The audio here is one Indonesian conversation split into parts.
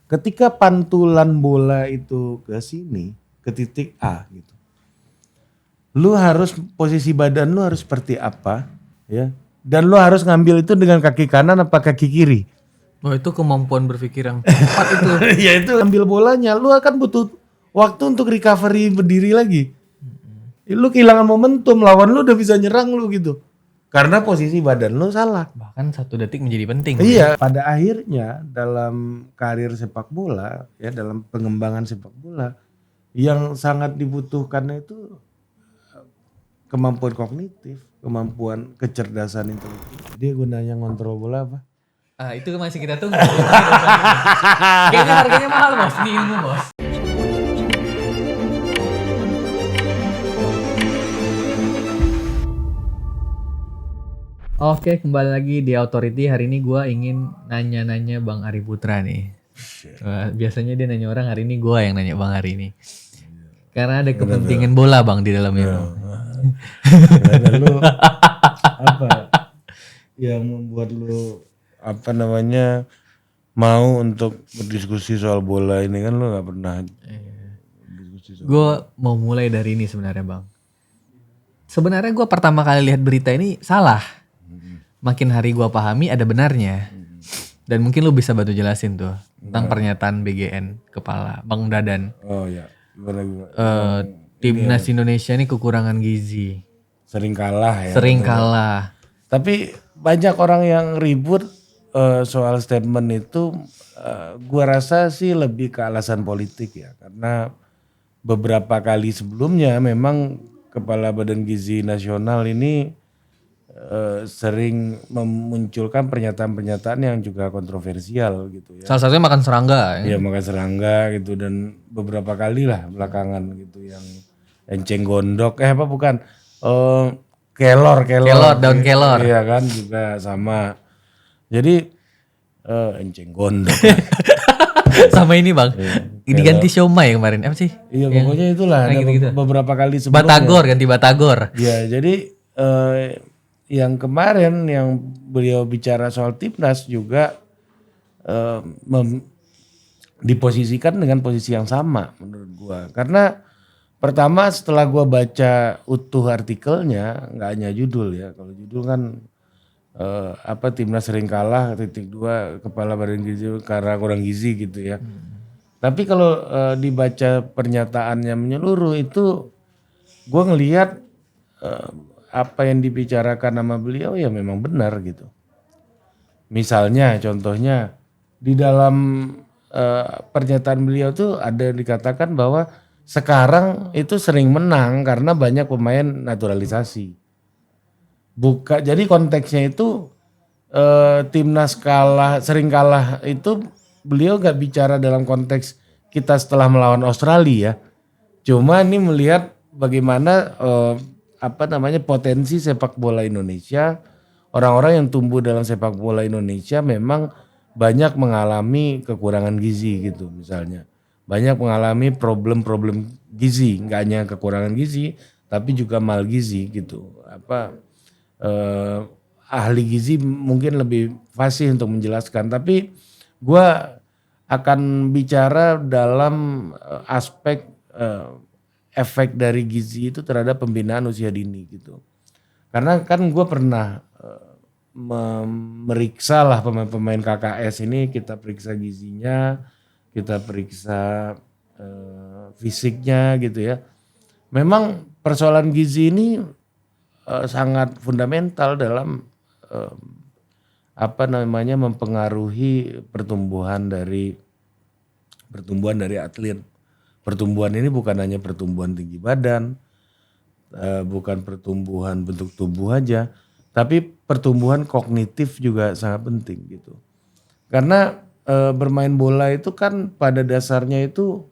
Ketika pantulan bola itu ke sini, ke titik A gitu. Lu harus posisi badan lu harus seperti apa, ya. Dan lu harus ngambil itu dengan kaki kanan apa kaki kiri. Oh itu kemampuan berpikir yang tepat itu. Ya itu ambil bolanya, lu akan butuh waktu untuk recovery berdiri lagi. Lu kehilangan momentum, lawan lu udah bisa nyerang lu gitu. Karena posisi badan lu salah. Bahkan 1 detik menjadi penting. Iya, pada akhirnya dalam karir sepak bola, ya dalam pengembangan sepak bola, yang sangat dibutuhkan itu kemampuan kognitif, kemampuan kecerdasan intelektual. Dia gunanya ngontrol bola apa? Ah itu masih kita tunggu. Kayaknya harganya mahal bos, ini ilmu bos. Oke, kembali lagi di Authority. Hari ini gue ingin nanya-nanya Bang Ari Putra nih. Biasanya dia nanya orang, hari ini gue yang nanya Bang Ari ini. Karena ada kepentingan bola Bang di dalamnya. Karena lu apa yang membuat lu apa namanya mau untuk berdiskusi soal bola ini kan lu nggak pernah berdiskusi soal. Gue mau mulai dari ini sebenarnya Bang. Sebenarnya gue pertama kali lihat berita ini salah. Makin hari gue pahami ada benarnya. Dan mungkin lu bisa bantu jelasin tuh tentang pernyataan BGN kepala Bang Dadan. Oh ya, gimana? Timnas Indonesia ini kekurangan gizi. Sering kalah ya. Sering kalah. Tapi banyak orang yang ribut soal statement itu, gua rasa sih lebih ke alasan politik ya. Karena beberapa kali sebelumnya memang Kepala Badan Gizi Nasional ini sering memunculkan pernyataan-pernyataan yang juga kontroversial gitu ya. Salah satunya makan serangga. Iya makan serangga gitu dan beberapa kali lah belakangan gitu yang enceng gondok apa bukan kelor daun kelor. iya kan juga sama jadi enceng gondok Sama ini Bang. Diganti siomay kemarin. Apa sih? iya pokoknya itulah ada gitu-gitu. beberapa kali sebelumnya Batagor, ganti Batagor. ya jadi yang kemarin yang beliau bicara soal timnas juga diposisikan dengan posisi yang sama menurut gua. Karena pertama setelah gua baca utuh artikelnya, nggak hanya judul ya. Kalau judul kan timnas sering kalah, .2 Kepala Badan Gizi karena kurang gizi gitu ya. Tapi kalau dibaca pernyataannya menyeluruh itu gua ngelihat apa yang dibicarakan sama beliau ya memang benar gitu. Misalnya contohnya di dalam pernyataan beliau tuh ada dikatakan bahwa sekarang itu sering menang karena banyak pemain naturalisasi. Jadi konteksnya itu timnas sering kalah itu beliau gak bicara dalam konteks kita setelah melawan Australia ya. Cuma ini melihat bagaimana potensi sepak bola Indonesia, orang-orang yang tumbuh dalam sepak bola Indonesia memang banyak mengalami kekurangan gizi gitu misalnya. Banyak mengalami problem-problem gizi, nggak hanya kekurangan gizi, tapi juga malgizi gitu. Ahli gizi mungkin lebih fasih untuk menjelaskan, tapi gue akan bicara dalam aspek efek dari gizi itu terhadap pembinaan usia dini gitu. Karena kan gue pernah memeriksa lah pemain-pemain KKS ini, kita periksa gizinya, kita periksa fisiknya gitu ya. Memang persoalan gizi ini sangat fundamental dalam mempengaruhi pertumbuhan dari atlet. Pertumbuhan ini bukan hanya pertumbuhan tinggi badan, bukan pertumbuhan bentuk tubuh aja, tapi pertumbuhan kognitif juga sangat penting gitu. Karena bermain bola itu kan pada dasarnya itu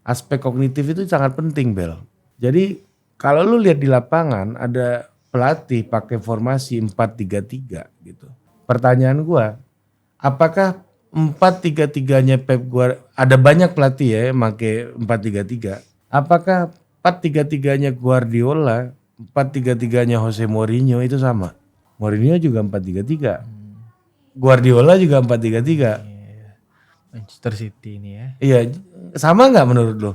aspek kognitif itu sangat penting Bel. Jadi kalau lu lihat di lapangan ada pelatih pakai formasi 4-3-3 gitu. Pertanyaan gua, apakah 4-3-3-nya Pep Guardiola, ada banyak pelatih ya yang pakai 4-3-3. Apakah 4-3-3-nya Guardiola, 4-3-3-nya Jose Mourinho itu sama? Mourinho juga 4-3-3. Guardiola juga 4-3-3. Manchester City ini ya. Iya, sama nggak menurut lo?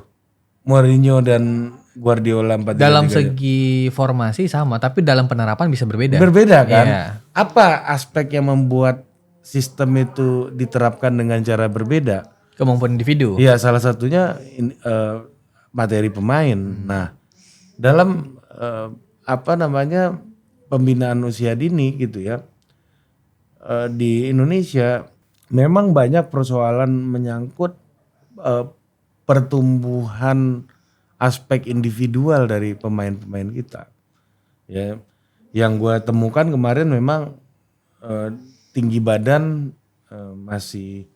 Mourinho dan Guardiola 4-3-3 Dalam segi formasi sama, tapi dalam penerapan bisa berbeda. berbeda kan? Iya. Apa aspek yang membuat sistem itu diterapkan dengan cara berbeda? Kemampuan individu. Iya, salah satunya materi pemain. Nah, dalam pembinaan usia dini gitu ya, di Indonesia memang banyak persoalan menyangkut pertumbuhan aspek individual dari pemain-pemain kita. Ya, yang gue temukan kemarin memang tinggi badan masih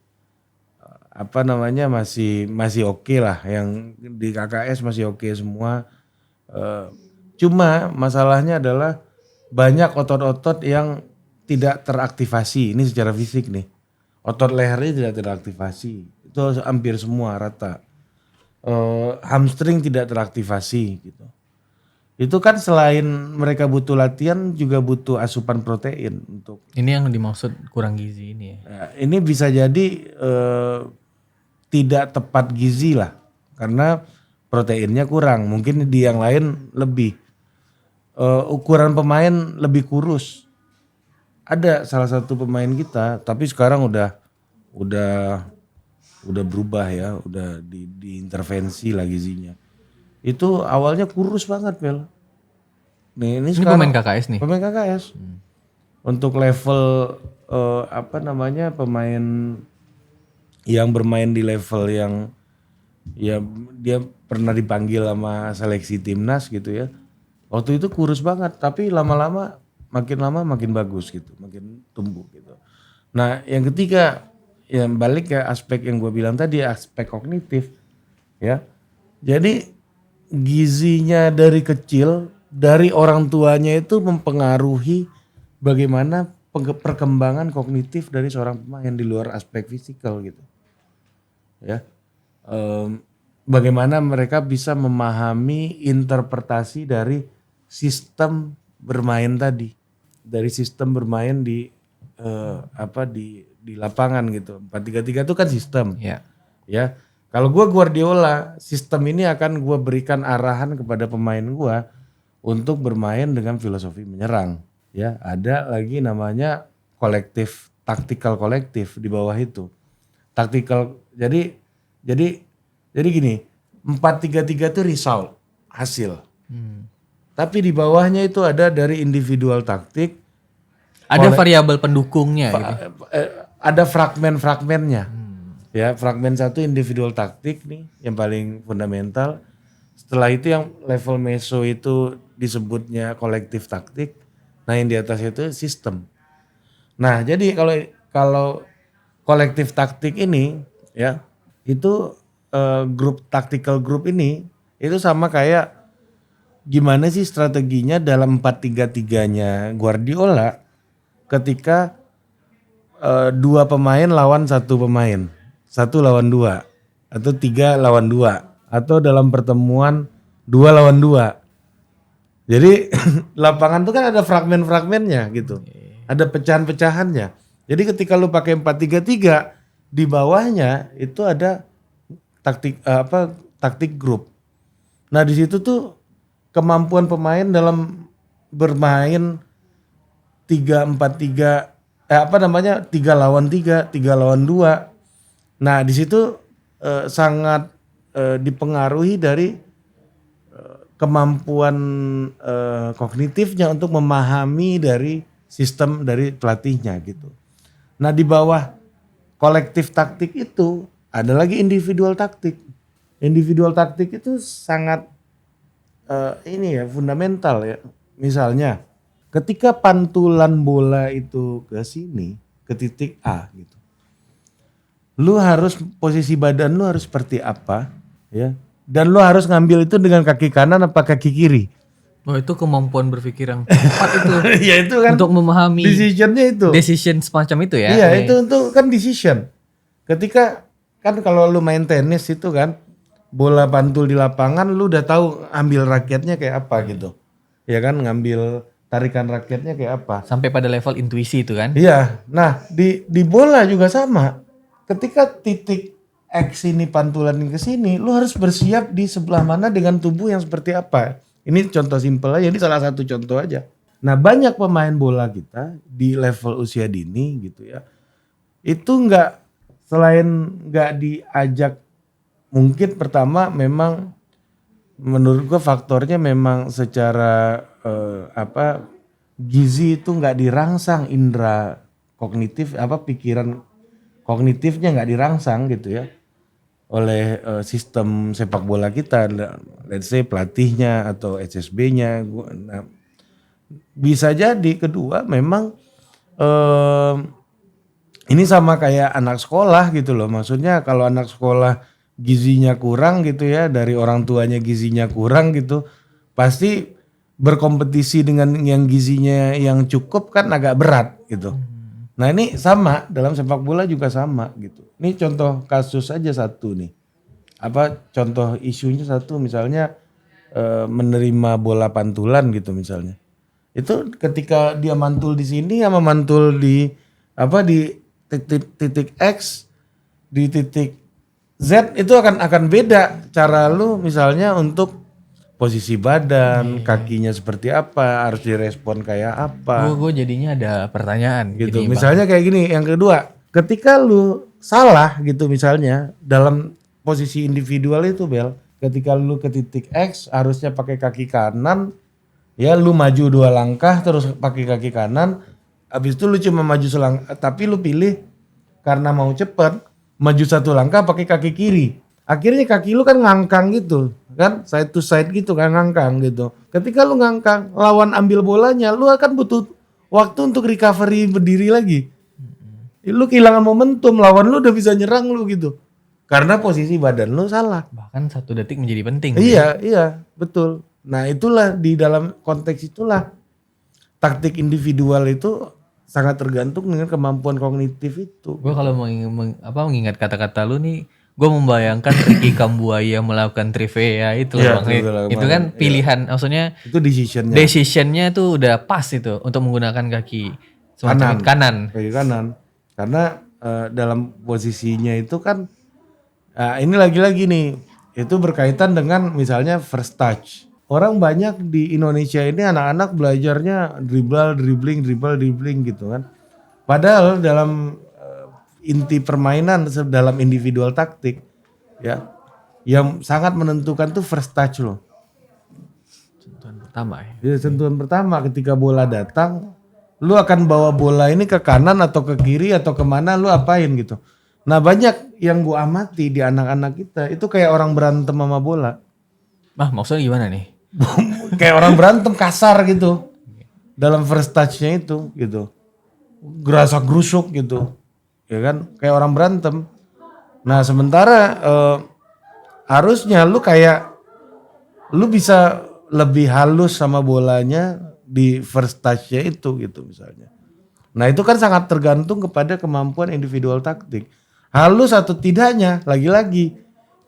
masih oke lah, yang di KKS masih oke semua. Cuma masalahnya adalah banyak otot-otot yang tidak teraktivasi. Ini secara fisik nih, otot lehernya tidak teraktivasi, itu hampir semua rata. Hamstring tidak teraktivasi gitu. Itu kan selain mereka butuh latihan juga butuh asupan protein untuk. Ini yang dimaksud kurang gizi ini ya. Nah, ini bisa jadi tidak tepat gizi lah, karena proteinnya kurang. Mungkin di yang lain lebih. Ukuran pemain lebih kurus. Ada salah satu pemain kita, tapi sekarang udah berubah ya, udah diintervensi lah gizinya. Itu awalnya kurus banget, Bel. Ini Ini sekarang pemain KKS nih. pemain KKS. Untuk level pemain yang bermain di level yang ya dia pernah dipanggil sama seleksi timnas gitu ya. Waktu itu kurus banget, tapi lama makin bagus gitu, makin tumbuh gitu. Nah, yang ketiga, yang balik ke aspek yang gue bilang tadi, aspek kognitif ya. Jadi gizinya dari kecil, dari orang tuanya itu mempengaruhi bagaimana perkembangan kognitif dari seorang pemain di luar aspek fisikal gitu. Ya, bagaimana mereka bisa memahami interpretasi dari sistem bermain tadi, dari sistem bermain di di lapangan gitu. 4-3-3 itu kan sistem. Ya. Ya, kalau gue Guardiola, sistem ini akan gue berikan arahan kepada pemain gue untuk bermain dengan filosofi menyerang. Ya, ada lagi namanya kolektif, taktikal kolektif di bawah itu. Taktikal, jadi gini, 4-3-3 itu result, hasil. Tapi di bawahnya itu ada dari individual taktik. Ada variabel pendukungnya gitu. Ada fragmen-fragmennya. Ya, fragmen satu individual taktik nih yang paling fundamental. Setelah itu yang level meso itu disebutnya kolektif taktik. Nah, yang di atas itu sistem. Nah, jadi kalau kolektif taktik ini ya, itu tactical group ini itu sama kayak gimana sih strateginya dalam 4-3-3-nya Guardiola ketika 2 pemain lawan 1 pemain, 1 lawan 2 atau 3 lawan 2 atau dalam pertemuan 2 lawan 2. Jadi lapangan itu kan ada fragmen-fragmennya gitu. Ada pecahan-pecahannya. Jadi ketika lu pakai 4-3-3 di bawahnya itu ada taktik grup. Nah, di situ tuh kemampuan pemain dalam bermain 3-4-3 3 lawan 3, 3 lawan 2. Nah, di situ sangat dipengaruhi dari kemampuan kognitifnya untuk memahami dari sistem dari pelatihnya gitu. Nah, di bawah kolektif taktik itu ada lagi individual taktik. Individual taktik itu sangat fundamental ya. Misalnya ketika pantulan bola itu ke sini, ke titik A gitu. Lu harus posisi badan lu harus seperti apa ya. Dan lu harus ngambil itu dengan kaki kanan apa kaki kiri. Oh, itu kemampuan berpikir yang tepat itu. Ya itu kan untuk memahami decisionnya itu. Decision semacam itu ya. Iya, itu untuk kan decision. Ketika kan kalau lu main tenis itu kan bola pantul di lapangan lu udah tahu ambil raketnya kayak apa gitu. Ya kan, ngambil tarikan raketnya kayak apa. Sampai pada level intuisi itu kan. Iya. Nah, di bola juga sama. ketika titik X ini pantulan ke sini, lu harus bersiap di sebelah mana dengan tubuh yang seperti apa. Ini contoh simpel aja, ini salah satu contoh aja. Nah banyak pemain bola kita di level usia dini gitu ya, itu selain nggak diajak, mungkin pertama memang menurut gua faktornya memang secara gizi itu nggak dirangsang, indera kognitif pikiran kognitifnya nggak dirangsang gitu ya oleh sistem sepak bola kita, let's say pelatihnya atau HSB-nya. Nah, bisa jadi kedua memang ini sama kayak anak sekolah gitu loh. Maksudnya kalau anak sekolah gizinya kurang gitu ya, dari orang tuanya gizinya kurang gitu, pasti berkompetisi dengan yang gizinya yang cukup kan agak berat gitu. Nah ini sama, dalam sepak bola juga sama gitu. Ini contoh kasus aja satu nih. Contoh isunya satu misalnya menerima bola pantulan gitu misalnya. Itu ketika dia mantul di sini sama mantul di titik X, di titik Z itu akan beda cara lu misalnya untuk posisi badan, kakinya seperti apa, harus direspon kayak apa. Gue jadinya ada pertanyaan Gitu. gini, Misalnya kayak gini, yang kedua, ketika lu salah gitu misalnya dalam posisi individual itu Bel, ketika lu ke titik X harusnya pakai kaki kanan, ya lu maju 2 langkah terus pakai kaki kanan, habis itu lu cuma maju selangkah, tapi lu pilih karena mau cepet, maju 1 langkah pakai kaki kiri. Akhirnya kaki lu kan ngangkang gitu, kan side to side gitu kan ngangkang gitu. Ketika lu ngangkang, lawan ambil bolanya, lu akan butuh waktu untuk recovery berdiri lagi. Lu kehilangan momentum, lawan lu udah bisa nyerang lu gitu. Karena posisi badan lu salah. Bahkan 1 detik menjadi penting. Iya, betul. Nah itulah di dalam konteks itulah taktik individual itu sangat tergantung dengan kemampuan kognitif itu. Gue kalau mengingat kata-kata lu nih, gue membayangkan Ricky Kambuaya melakukan trivia itu Iya, loh, Bang. Itu kan pilihan, maksudnya Itu decisionnya. decisionnya tuh udah pas itu untuk menggunakan kaki kanan. Kaki kanan. Karena dalam posisinya itu kan, ini lagi-lagi nih, itu berkaitan dengan misalnya first touch. Orang banyak di Indonesia ini anak-anak belajarnya dribbling gitu kan. Padahal dalam inti permainan dalam individual taktik ya, yang sangat menentukan tuh first touch loh. Sentuhan pertama ya. Jadi sentuhan pertama ketika bola datang, lu akan bawa bola ini ke kanan atau ke kiri atau kemana, lu apain gitu. Nah banyak yang gua amati di anak-anak kita itu kayak orang berantem sama bola. Maksudnya gimana nih? Kayak orang berantem kasar gitu dalam first touch-nya itu gitu, gerasak gerusuk gitu ya kan, kayak orang berantem. Nah sementara harusnya lu bisa lebih halus sama bolanya di first touch-nya itu gitu misalnya. Nah itu kan sangat tergantung kepada kemampuan individual taktik, halus atau tidaknya. Lagi-lagi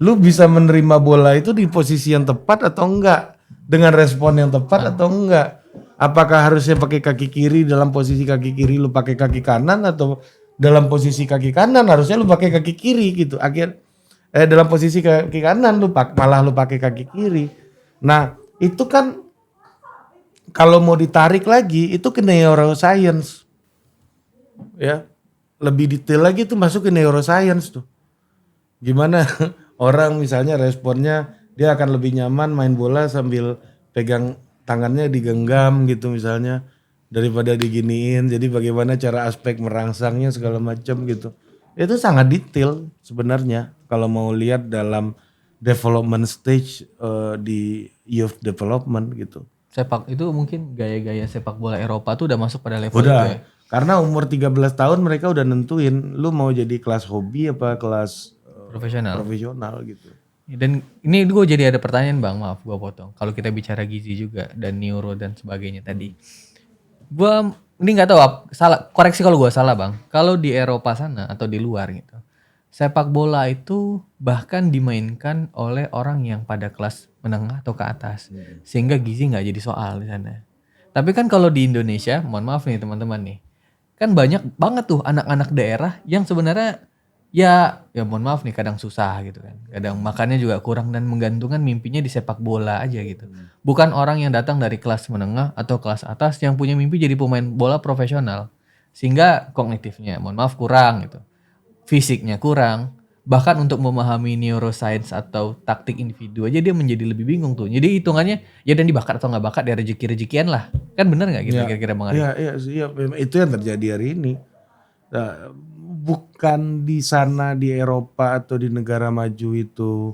lu bisa menerima bola itu di posisi yang tepat atau enggak, dengan respon yang tepat atau enggak. Apakah harusnya pakai kaki kiri, dalam posisi kaki kiri lu pakai kaki kanan, atau dalam posisi kaki kanan harusnya lu pakai kaki kiri gitu. Dalam posisi kaki kanan malah lu pakai kaki kiri. Nah, itu kan kalau mau ditarik lagi itu ke neuroscience. Ya. Lebih detail lagi tuh masuk ke neuroscience tuh. Gimana orang misalnya responnya, dia akan lebih nyaman main bola sambil pegang tangannya digenggam gitu misalnya, daripada diginiin. Jadi bagaimana cara aspek merangsangnya segala macam gitu. Itu sangat detail sebenarnya kalau mau lihat dalam development stage di youth development gitu. Sepak itu mungkin gaya-gaya sepak bola Eropa tuh udah masuk pada level Udah, itu ya. karena umur 13 tahun mereka udah nentuin lu mau jadi kelas hobi apa kelas profesional gitu. Dan ini gue jadi ada pertanyaan Bang, maaf gue potong. Kalau kita bicara gizi juga dan neuro dan sebagainya tadi. Gue ini gak tahu salah, koreksi kalau gue salah Bang. Kalau di Eropa sana atau di luar gitu, sepak bola itu bahkan dimainkan oleh orang yang pada kelas menengah atau ke atas. Sehingga gizi gak jadi soal di sana. Tapi kan kalau di Indonesia, mohon maaf nih teman-teman nih, kan banyak banget tuh anak-anak daerah yang sebenarnya ya mohon maaf nih kadang susah gitu kan. Kadang makannya juga kurang dan menggantungkan mimpinya di sepak bola aja gitu. Bukan orang yang datang dari kelas menengah atau kelas atas yang punya mimpi jadi pemain bola profesional. Sehingga kognitifnya mohon maaf kurang gitu. Fisiknya kurang. Bahkan untuk memahami neuroscience atau taktik individu aja dia menjadi lebih bingung tuh. Jadi hitungannya ya dan dibakat atau nggak bakat ya rezeki-rezekian lah. Kan bener nggak gitu Ya, kira-kira Bang Ari? iya, memang itu yang terjadi hari ini. Nah, bukan di sana di Eropa atau di negara maju itu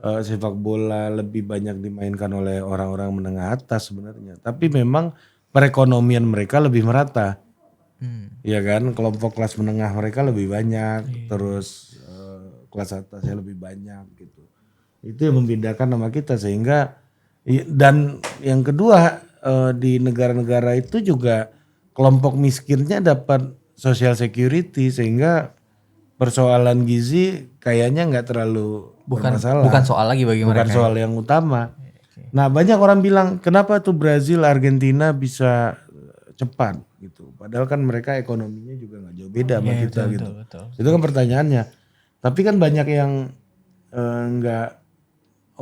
sepak bola lebih banyak dimainkan oleh orang-orang menengah atas sebenarnya. Tapi memang perekonomian mereka lebih merata. Ya kan, kelompok kelas menengah mereka lebih banyak, terus kelas atasnya lebih banyak gitu. Itu yang membedakan sama kita sehingga dan yang kedua di negara-negara itu juga kelompok miskinnya dapat social security sehingga persoalan gizi kayaknya nggak terlalu bermasalah. Bukan soal lagi bagi Bukan mereka. soal yang utama. Nah banyak orang bilang kenapa tuh Brazil, Argentina bisa cepat gitu. Padahal kan mereka ekonominya juga nggak jauh beda sama kita gitu. Betul. Itu kan pertanyaannya. Tapi kan banyak yang nggak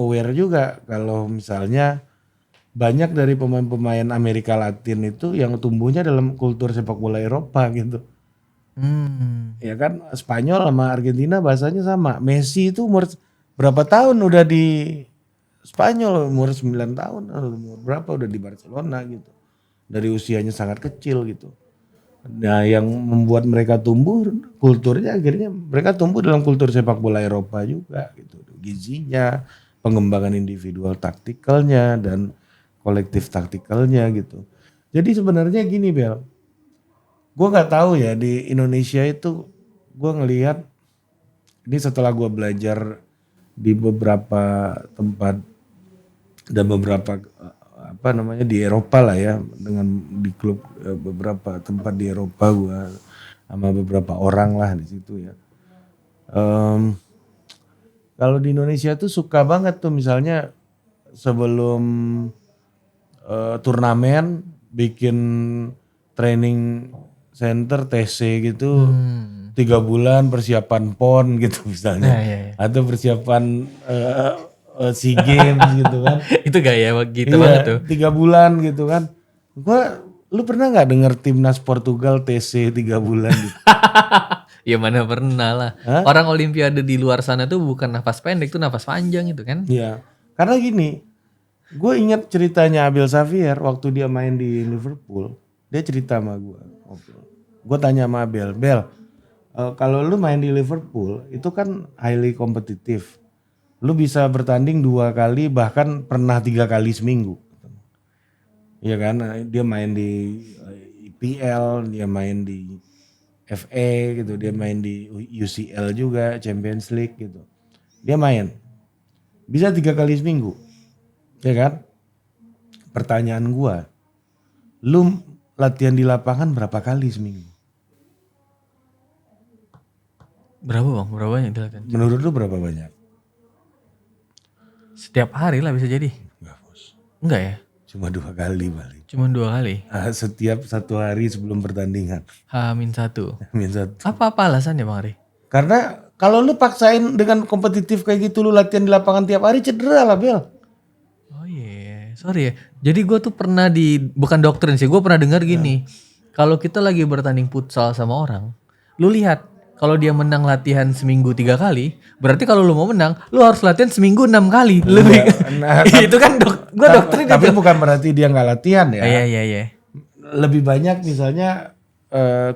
aware juga kalau misalnya banyak dari pemain-pemain Amerika Latin itu yang tumbuhnya dalam kultur sepak bola Eropa gitu. Ya kan Spanyol sama Argentina bahasanya sama. Messi itu umur berapa tahun udah di Spanyol, umur 9 tahun, umur berapa udah di Barcelona gitu. Dari usianya sangat kecil gitu. Nah yang membuat mereka tumbuh kulturnya akhirnya mereka tumbuh dalam kultur sepak bola Eropa juga gitu. Gizinya, pengembangan individual taktikalnya dan kolektif taktikalnya gitu. Jadi sebenarnya gini Bel, gue nggak tahu ya di Indonesia itu gue ngelihat ini setelah gue belajar di beberapa tempat dan beberapa apa namanya di Eropa lah ya dengan di klub beberapa tempat di Eropa gue sama beberapa orang lah di situ ya. Kalau di Indonesia tuh suka banget tuh misalnya sebelum turnamen bikin training center TC gitu 3 bulan persiapan PON gitu misalnya atau persiapan SEA Games gitu kan. Itu gaya gitu Iya, banget tuh. 3 bulan gitu kan. Lu pernah nggak denger timnas Portugal TC 3 bulan gitu? Ya mana pernah lah. Orang olimpiade di luar sana tuh bukan nafas pendek tuh nafas panjang itu kan. Iya, karena gini, gue ingat ceritanya Abel Xavier waktu dia main di Liverpool. Dia cerita sama gue. Gue tanya sama Abel, Bel, kalau lu main di Liverpool itu kan highly kompetitif. Lu bisa bertanding 2 kali bahkan pernah 3 kali seminggu. Iya kan, dia main di IPL, dia main di FA gitu, dia main di UCL juga, Champions League gitu. Dia main, bisa 3 kali seminggu, ya kan? Pertanyaan gua, lu latihan di lapangan berapa kali seminggu? Berapa bang? Berapa banyak itu latihan? Menurut lu berapa banyak? Setiap hari lah bisa jadi. Enggak bos, Enggak ya? cuma 2 kali paling. Cuma 2 kali. Setiap 1 hari sebelum pertandingan. H-1. Min 1. Apa alasannya Bang Ari? Karena kalau lu paksain dengan kompetitif kayak gitu, lu latihan di lapangan tiap hari cedera lah Bel. Oh iya, sorry ya. Jadi gue tuh pernah bukan doktrin sih, gue pernah dengar gini. Kalau kita lagi bertanding futsal sama orang, lu lihat kalau dia menang latihan seminggu 3 kali, berarti kalau lu mau menang, lu harus latihan seminggu 6 kali. Lebih. Itu kan gue doktrin. Tapi bukan berarti dia nggak latihan ya. Iya. Lebih banyak misalnya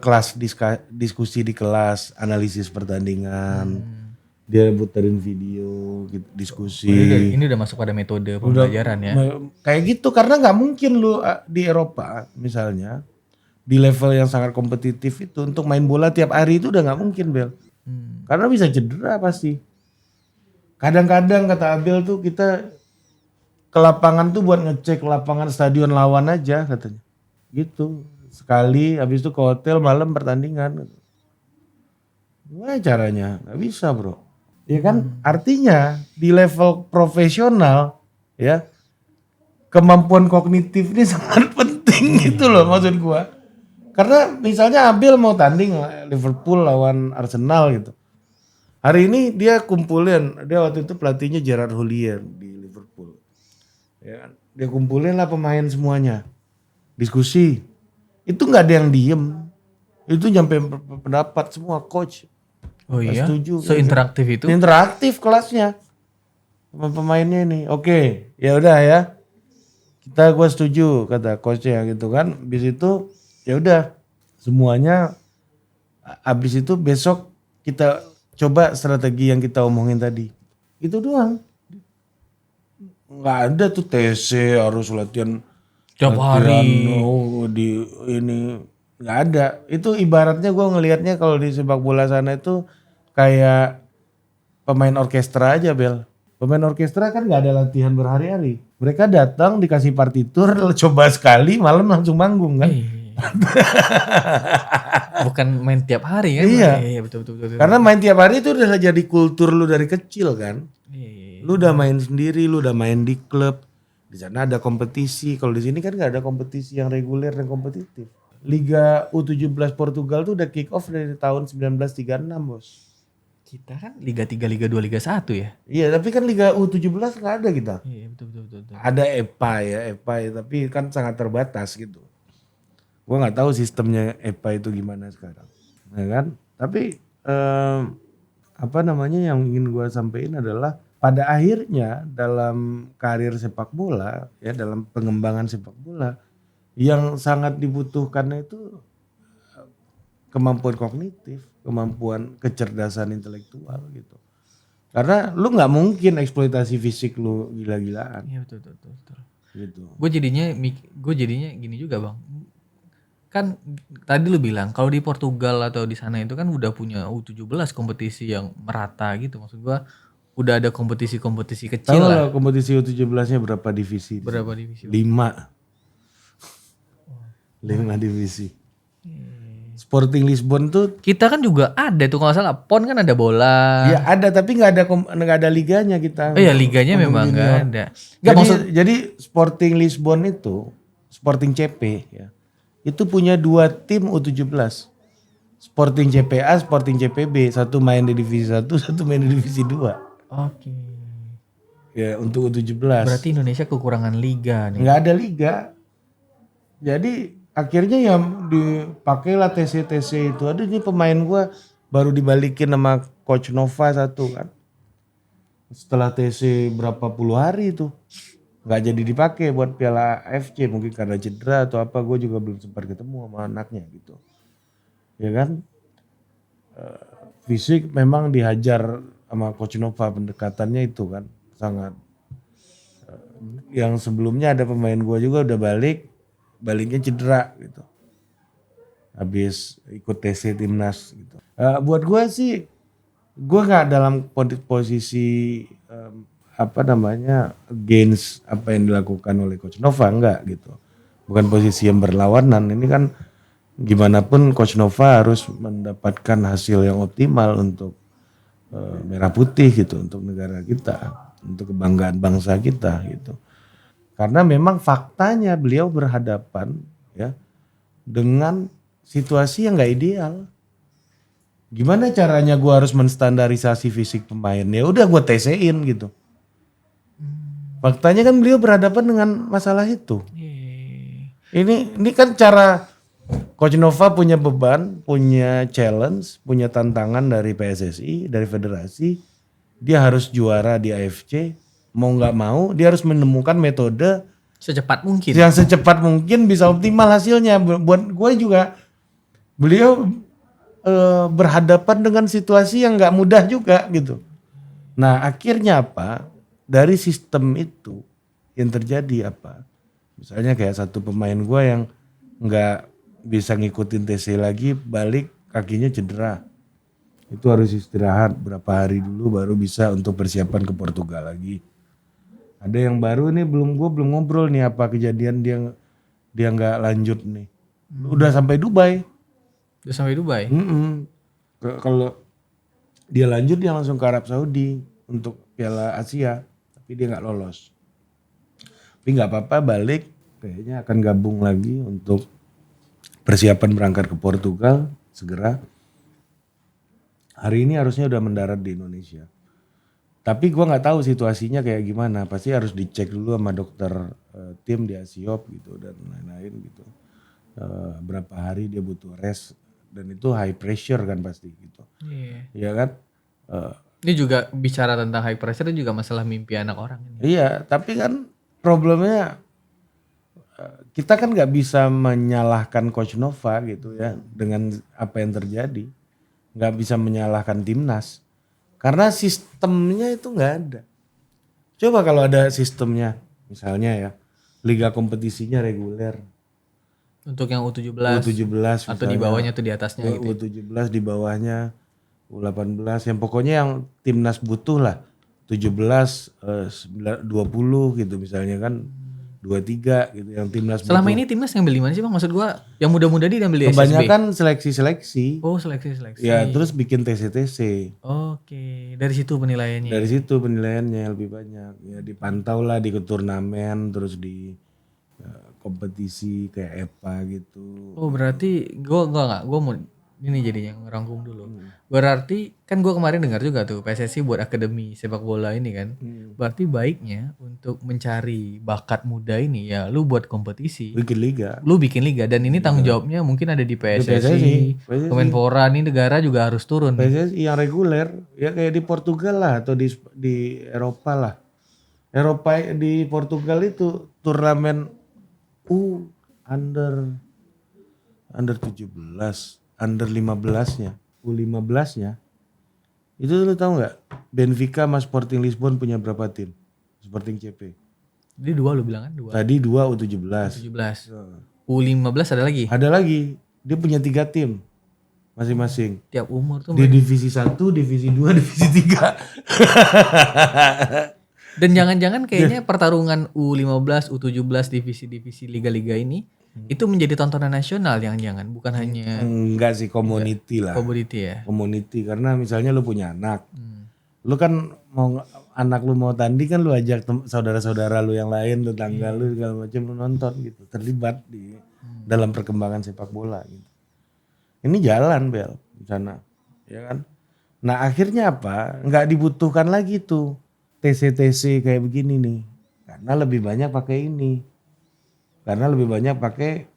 kelas diskusi di kelas, analisis pertandingan, dia puterin video, gitu, diskusi. Ini udah masuk pada metode pembelajaran ya. Kayak gitu karena nggak mungkin lu di Eropa misalnya di level yang sangat kompetitif itu untuk main bola tiap hari itu udah nggak mungkin Bel. Karena bisa cedera pasti. Kadang-kadang kata Abel tuh kita ke lapangan tuh buat ngecek lapangan stadion lawan aja katanya. Gitu. Sekali habis itu ke hotel malam pertandingan. Gimana caranya? Gak bisa bro. Ya kan artinya di level profesional ya kemampuan kognitif ini sangat penting gitu loh maksud gua. Karena misalnya Abel mau tanding Liverpool lawan Arsenal gitu. Hari ini dia kumpulin, dia waktu itu pelatihnya Gerard Houllier di Liverpool. Ya kan? Dia kumpulin lah pemain semuanya. Diskusi. Itu nggak ada yang diem. Itu nyampe pendapat semua coach. Oh Nggak iya? setuju. Interaktif itu? Interaktif kelasnya. Sama pemainnya ini. Oke, ya udah ya. Gue setuju kata coachnya gitu kan. Habis itu ya udah semuanya. Habis itu besok kita coba strategi yang kita omongin tadi. Itu doang. Nggak ada tuh TC harus latihan Tiap hari. di ini nggak ada. Itu ibaratnya gue ngelihatnya kalau di sepak bola sana itu kayak pemain orkestra aja, Bel. Pemain orkestra kan nggak ada latihan berhari-hari. Mereka datang dikasih partitur, coba sekali, malam langsung manggung kan. Bukan main tiap hari kan? Iya. Betul. Karena main tiap hari itu udah jadi kultur lu dari kecil kan. Iya. Lu udah main sendiri, lu udah main di klub. Di sana ada kompetisi. Kalau di sini kan nggak ada kompetisi yang reguler dan kompetitif. Liga U17 Portugal tuh udah kick off dari tahun 1936, Bos. Kita kan Liga 3, Liga 2, Liga 1 ya? Iya, tapi kan Liga U17 nggak ada kita. Iya, betul. Ada EPA ya, tapi kan sangat terbatas gitu. Gua nggak tahu sistemnya EPA itu gimana sekarang. Ya kan? Tapi apa namanya yang ingin gua sampaikan adalah pada akhirnya dalam karir sepak bola, ya dalam pengembangan sepak bola, yang sangat dibutuhkan itu kemampuan kognitif, kemampuan kecerdasan intelektual gitu. Karena lu nggak mungkin eksploitasi fisik lu gila-gilaan. Iya, betul. Gitu. Gue jadinya gini juga, Bang. Kan tadi lu bilang kalau di Portugal atau di sana itu kan udah punya U17 kompetisi yang merata gitu. Maksud gua udah ada kompetisi-kompetisi Tahu kecil lah. lah kompetisi U17-nya berapa divisi? Berapa divisi? 5 divisi. Sporting Lisbon tuh Kita kan juga ada tuh kalau nggak salah PON kan ada bola. ya ada tapi nggak ada liganya kita. Oh ya liganya Untuk memang nggak junior. ada. Nggak maksud Jadi Sporting Lisbon itu Sporting CP ya. Itu punya 2 tim U17. Sporting CPA, Sporting CPB, satu main di divisi 1, satu main di divisi 2. Oke. Ya, untuk U17. Berarti Indonesia kekurangan liga nih. Nggak ada liga. Jadi akhirnya yang dipakailah TC itu. Aduh ini pemain gua baru dibalikin sama Coach Nova satu kan. Setelah TC berapa puluh hari itu. Nggak jadi dipakai buat Piala AFC mungkin karena cedera atau apa, gue juga belum sempat ketemu sama anaknya gitu. Ya kan, fisik memang dihajar sama Coach Nova, pendekatannya itu kan sangat. Yang sebelumnya ada pemain gue juga udah baliknya cedera gitu. Habis ikut TC timnas gitu. Buat gue sih, gue nggak dalam posisi against apa yang dilakukan oleh Coach Nova, enggak gitu. Bukan posisi yang berlawanan. Ini kan gimana pun Coach Nova harus mendapatkan hasil yang optimal untuk merah putih gitu, untuk negara kita, untuk kebanggaan bangsa kita gitu. Karena memang faktanya beliau berhadapan ya dengan situasi yang nggak ideal. Gimana caranya gue harus menstandarisasi fisik pemain? Ya udah gue TC-in gitu. Faktanya kan beliau berhadapan dengan masalah itu. Ini kan cara Coach Nova punya beban, punya challenge, punya tantangan dari PSSI, dari federasi. Dia harus juara di AFC. Mau nggak mau dia harus menemukan metode Secepat mungkin. yang secepat mungkin bisa optimal hasilnya. Buat gue juga beliau berhadapan dengan situasi yang nggak mudah juga gitu. Nah akhirnya apa? Dari sistem itu yang terjadi apa? Misalnya kayak satu pemain gue yang nggak bisa ngikutin TC lagi, balik kakinya cedera. Itu harus istirahat berapa hari dulu baru bisa untuk persiapan ke Portugal lagi. Ada yang baru nih gue belum ngobrol nih apa kejadian dia nggak lanjut nih. Udah sampai Dubai. Udah sampai Dubai. Kalau dia lanjut dia langsung ke Arab Saudi untuk Piala Asia. Tapi dia nggak lolos. Tapi nggak apa-apa balik, kayaknya akan gabung lagi untuk persiapan berangkat ke Portugal segera. hari ini harusnya udah mendarat di Indonesia. Tapi gua nggak tahu situasinya kayak gimana. Pasti harus dicek dulu sama dokter tim di Asiop gitu dan lain-lain gitu. Berapa hari dia butuh rest dan itu high pressure kan pasti gitu. Iya. Iya kan? Ini juga bicara tentang high pressure itu juga masalah mimpi anak orang ini. Iya, tapi kan problemnya kita kan nggak bisa menyalahkan Coach Nova gitu ya dengan apa yang terjadi. Nggak bisa menyalahkan timnas. Karena sistemnya itu nggak ada. Coba kalau ada sistemnya, misalnya ya, liga kompetisinya reguler, Untuk yang U17 U17 atau di bawahnya atau di atasnya gitu. U17 di bawahnya, U18, yang pokoknya yang timnas butuh lah, 17, 20 gitu misalnya kan, 23 gitu yang timnas Selama butuh. ini timnas ngambil di mana sih Bang? Maksud gua yang muda-muda dia ngambil di SSB. Kebanyakan seleksi-seleksi, Oh, seleksi. ya terus bikin TC-TC. Oke, dari situ penilaiannya. Dari situ penilaiannya lebih banyak. Ya dipantau lah di turnamen terus di kompetisi kayak EPA gitu. Oh, berarti gua mau ini jadi yang rangkum dulu. Berarti kan gua kemarin dengar juga tuh PSSI buat akademi sepak bola ini kan. Berarti baiknya untuk mencari bakat muda ini ya lu buat kompetisi. Bikin liga. Lu bikin liga dan ini tanggung jawabnya mungkin ada di PSSI, Kemenpora, ini negara juga harus turun. PSSI yang reguler ya kayak di Portugal lah atau di Eropa lah. Eropa di Portugal itu turnamen under 17, under 15-nya, U15-nya. Itu lu tahu nggak? Benfica sama Sporting Lisbon punya berapa tim? Sporting CP. Jadi 2 lu bilang kan 2. Tadi 2 U17. 17. U15 ada lagi. Ada lagi. Dia punya 3 tim masing-masing. Tiap umur tuh. Di divisi 1, divisi 2, divisi 3. Dan jangan-jangan kayaknya pertarungan U15, U17, divisi-divisi liga-liga ini itu menjadi tontonan nasional jangan-jangan, bukan hanya Enggak sih, community lah. komoditi ya. Community, karena misalnya lu punya anak. Lu kan anak lu mau tanding kan lu ajak saudara-saudara lu yang lain, tetangga lu segala macam, lu nonton gitu, terlibat di dalam perkembangan sepak bola gitu. Ini jalan Bel di sana, ya kan? Nah, akhirnya apa? Nggak dibutuhkan lagi tuh TC-TC kayak begini nih. Karena lebih banyak pakai ini. Karena lebih banyak pakai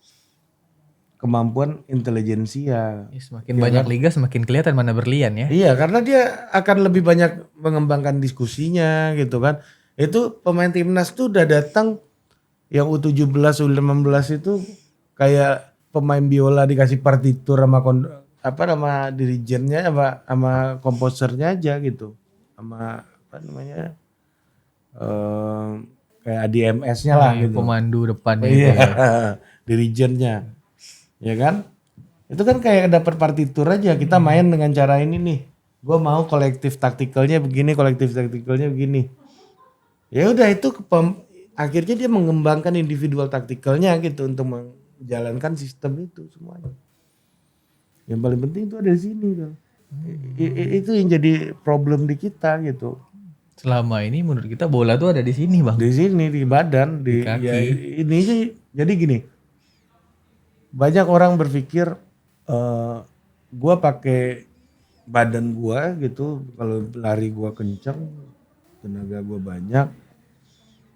kemampuan intelijensia. Semakin banyak liga semakin kelihatan mana berlian ya. Iya, karena dia akan lebih banyak mengembangkan diskusinya gitu kan. Itu pemain timnas tuh udah datang yang U17, U15 itu kayak pemain biola dikasih partitur sama nama dirijennya sama komposernya aja gitu. Sama apa namanya? Kayak DMS-nya lah gitu. Pemandu depannya Iya, itu. dirijennya. Ya kan? Itu kan kayak dapat partitur aja. Kita main dengan cara ini nih. Gue mau kolektif taktikalnya begini, kolektif taktikalnya begini. Ya udah itu akhirnya dia mengembangkan individual taktikalnya gitu untuk menjalankan sistem itu semuanya. Yang paling penting itu ada di sini tuh. Itu yang jadi problem di kita gitu. Selama ini menurut kita bola tuh ada di sini Bang. Di sini di badan, di kaki. ya, ini sih jadi gini. Banyak orang berpikir gua pakai badan gua gitu, kalau lari gua kenceng, tenaga gua banyak,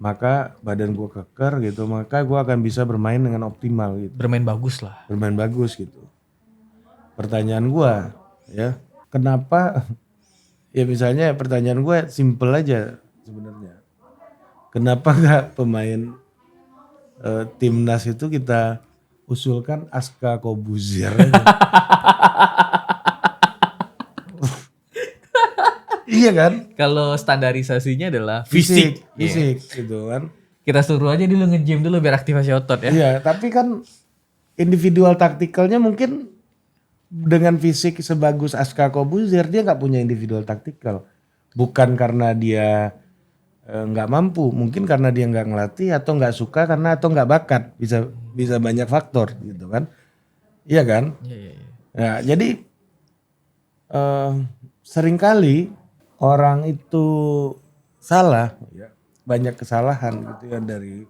maka badan gua keker gitu, maka gua akan bisa bermain dengan optimal gitu. Bermain bagus lah. Bermain bagus gitu. Pertanyaan gua ya, kenapa ya misalnya pertanyaan gue simple aja sebenarnya. Kenapa nggak pemain timnas itu kita usulkan Aska Kobuzir aja? Iya kan? Kalau standarisasinya adalah Fisik fisik. gitu kan. Kita suruh aja dulu nge-gym dulu biar aktivasi otot ya. Iya, tapi kan individual taktikalnya mungkin dengan fisik sebagus Aska Kobuzir dia nggak punya individual taktikal. Bukan karena dia nggak mampu, mungkin karena dia nggak ngelatih atau nggak suka atau nggak bakat, bisa banyak faktor gitu kan. Iya kan? Iya. Nah, jadi seringkali orang itu salah, banyak kesalahan gitu ya dari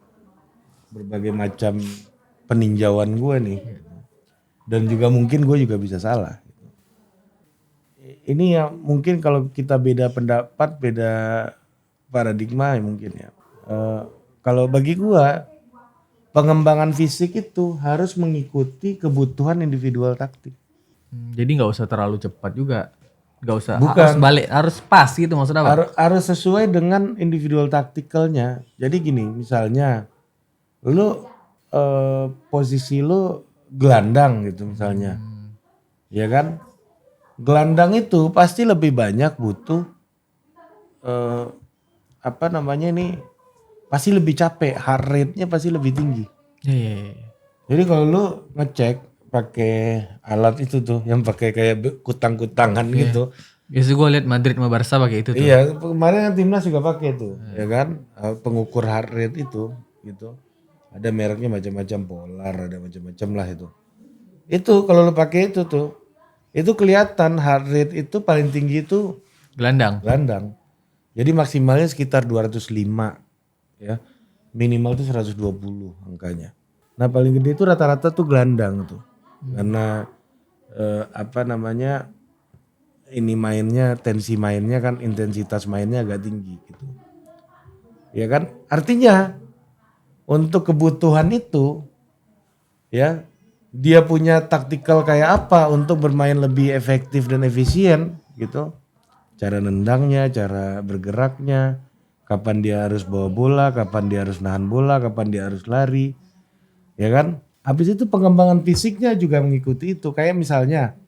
berbagai macam peninjauan gue nih. Dan juga mungkin gue juga bisa salah. ini ya mungkin kalau kita beda pendapat, beda paradigma ya mungkin ya. Kalau bagi gua pengembangan fisik itu harus mengikuti kebutuhan individual taktik. Jadi nggak usah terlalu cepat juga. Nggak usah, Bukan. harus balik, harus pas gitu maksudnya apa? Harus sesuai dengan individual taktikalnya. Jadi gini, misalnya lu posisi lu gelandang gitu misalnya. Ya kan? Gelandang itu pasti lebih banyak butuh apa namanya ini, pasti lebih capek, heart rate-nya pasti lebih tinggi. Iya. Jadi kalau lu ngecek pakai alat itu tuh yang pakai kayak kutang-kutangan gitu. Biasa gue liat Madrid sama Barca pakai itu tuh. Iya, kemarin kan timnas juga pakai tuh, ya kan? Pengukur heart rate itu gitu. Ada mereknya macam-macam, Polar, ada macam-macam lah itu. Itu kalau lu pakai itu tuh, itu kelihatan heart rate itu paling tinggi itu Gelandang. gelandang. Jadi maksimalnya sekitar 205 ya. Minimal itu 120 angkanya. Nah, paling gede itu rata-rata tuh gelandang tuh. Karena apa namanya? Ini mainnya, tensi mainnya kan, intensitas mainnya agak tinggi gitu. Ya kan? Artinya untuk kebutuhan itu ya, dia punya taktikal kayak apa untuk bermain lebih efektif dan efisien gitu. Cara nendangnya, cara bergeraknya, kapan dia harus bawa bola, kapan dia harus nahan bola, kapan dia harus lari. Ya kan? Habis itu pengembangan fisiknya juga mengikuti itu. Kayak misalnya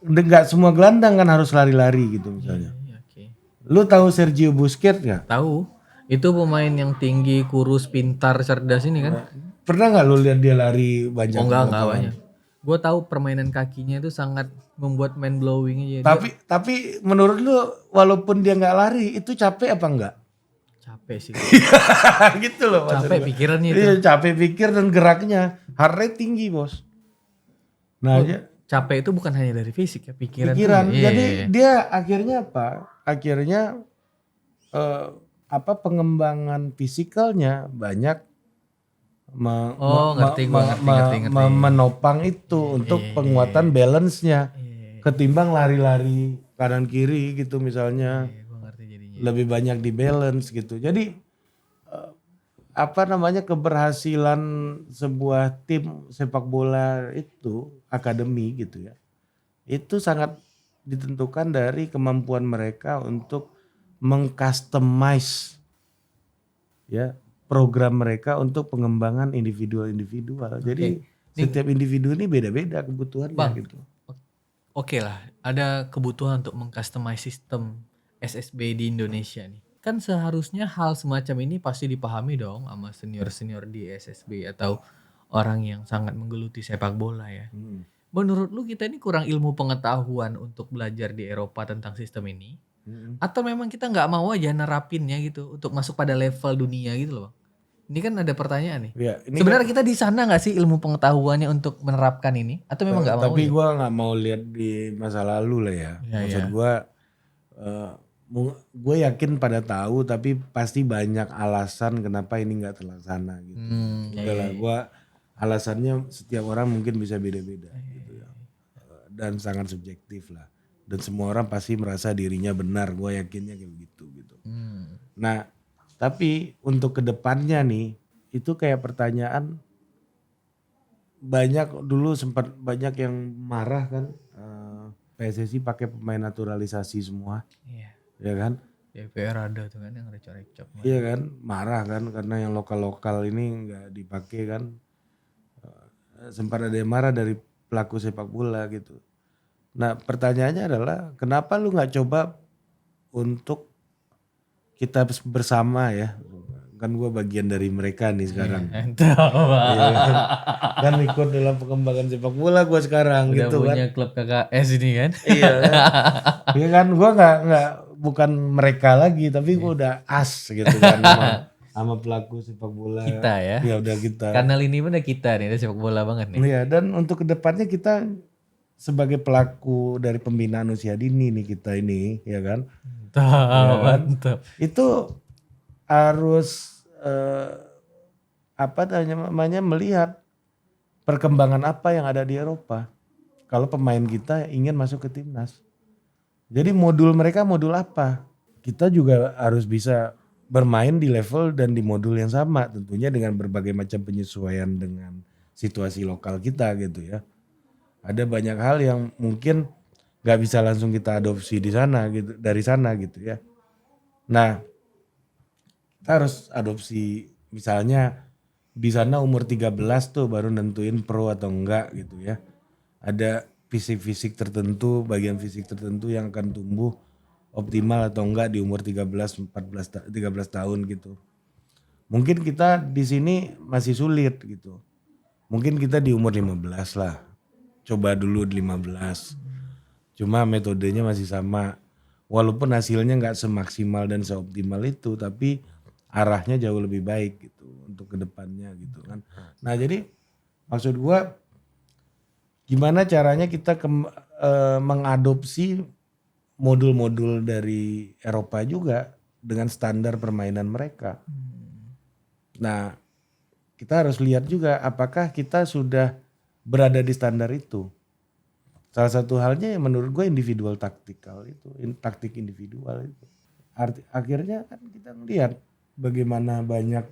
nggak semua gelandang kan harus lari-lari gitu misalnya. Iya, oke. Lu tahu Sergio Busquets nggak? Tahu. Itu pemain yang tinggi, kurus, pintar, cerdas ini kan? Pernah nggak lu lihat dia lari banyak? Oh enggak banyak. Gue tahu permainan kakinya itu sangat membuat mind blowing aja. Tapi menurut lu walaupun dia nggak lari itu capek apa enggak? Capek sih. Gitu loh maksud Capek gua. pikirannya itu. Iya, capek pikir dan geraknya, heart rate tinggi bos. Nah, Capek itu bukan hanya dari fisik ya, pikiran. pikiran. Iya. Jadi dia akhirnya apa? Akhirnya apa pengembangan fisikalnya banyak Ngerti gue, ngerti. menopang itu untuk penguatan balance-nya ketimbang lari-lari kanan kiri gitu misalnya. Iya, gue ngerti jadinya. Lebih banyak di balance gitu. Jadi apa namanya keberhasilan sebuah tim sepak bola itu akademi gitu ya. Itu sangat ditentukan dari kemampuan mereka untuk mengcustomize ya program mereka untuk pengembangan individual. Jadi setiap individu ini beda-beda kebutuhannya gitu. Oke lah, ada kebutuhan untuk mengcustomize sistem SSB di Indonesia nih. Kan seharusnya hal semacam ini pasti dipahami dong sama senior-senior di SSB atau orang yang sangat menggeluti sepak bola ya. Menurut lu kita ini kurang ilmu pengetahuan untuk belajar di Eropa tentang sistem ini? Atau memang kita nggak mau aja nerapinnya gitu untuk masuk pada level dunia gitu loh Bang? Ini kan ada pertanyaan nih. Ya, ini sebenarnya kita di sana nggak sih ilmu pengetahuannya untuk menerapkan ini? Atau memang nggak mau? tapi gue nggak mau lihat di masa lalu lah ya. Maksud gue yakin pada tahu tapi pasti banyak alasan kenapa ini nggak terlaksana gitu. Udahlah, gue alasannya setiap orang mungkin bisa beda-beda gitu ya. Dan sangat subjektif lah. Dan semua orang pasti merasa dirinya benar. Gue yakinnya kayak begitu gitu. Nah, tapi untuk kedepannya nih, itu kayak pertanyaan banyak dulu sempat banyak yang marah kan. PSSI pakai pemain naturalisasi semua. Iya. Ya kan? DPR ada tuh kan yang recok-recok. Iya kan, marah kan karena yang lokal-lokal ini nggak dipakai kan. Sempat ada yang marah dari pelaku sepak bola gitu. Nah pertanyaannya adalah kenapa lu nggak coba untuk kita bersama ya. Kan gue bagian dari mereka nih sekarang. Iya, kan ikut dalam pengembangan sepak bola gue sekarang. Udah gitu punya kan. klub KKS ini kan. Iya kan. Iya kan gue nggak bukan mereka lagi tapi gue udah as gitu kan sama pelaku sepak bola. Kita ya. Ya udah kita. Kanal ini udah kita nih, udah sepak bola banget nih. Iya dan untuk kedepannya kita sebagai pelaku dari pembinaan usia dini nih kita ini ya kan. Mantap. Itu harus apa namanya melihat perkembangan apa yang ada di Eropa. kalau pemain kita ingin masuk ke timnas. Jadi modul mereka modul apa? Kita juga harus bisa bermain di level dan di modul yang sama, tentunya dengan berbagai macam penyesuaian dengan situasi lokal kita gitu ya. Ada banyak hal yang mungkin nggak bisa langsung kita adopsi di sana gitu, dari sana gitu ya. Nah, kita harus adopsi misalnya di sana umur 13 tuh baru nentuin pro atau enggak gitu ya. Ada fisik-fisik tertentu, bagian fisik tertentu yang akan tumbuh optimal atau enggak di umur 13, 14, 13 tahun gitu. Mungkin kita di sini masih sulit gitu. Mungkin kita di umur 15 lah. Coba dulu di 15. Cuma metodenya masih sama. Walaupun hasilnya nggak semaksimal dan seoptimal itu, tapi arahnya jauh lebih baik gitu untuk kedepannya gitu kan. Nah jadi maksud gua gimana caranya kita mengadopsi modul-modul dari Eropa juga dengan standar permainan mereka. Nah kita harus lihat juga apakah kita sudah berada di standar itu. Salah satu halnya yang menurut gue individual taktikal itu, taktik individual itu. Akhirnya kan kita ngelihat bagaimana banyak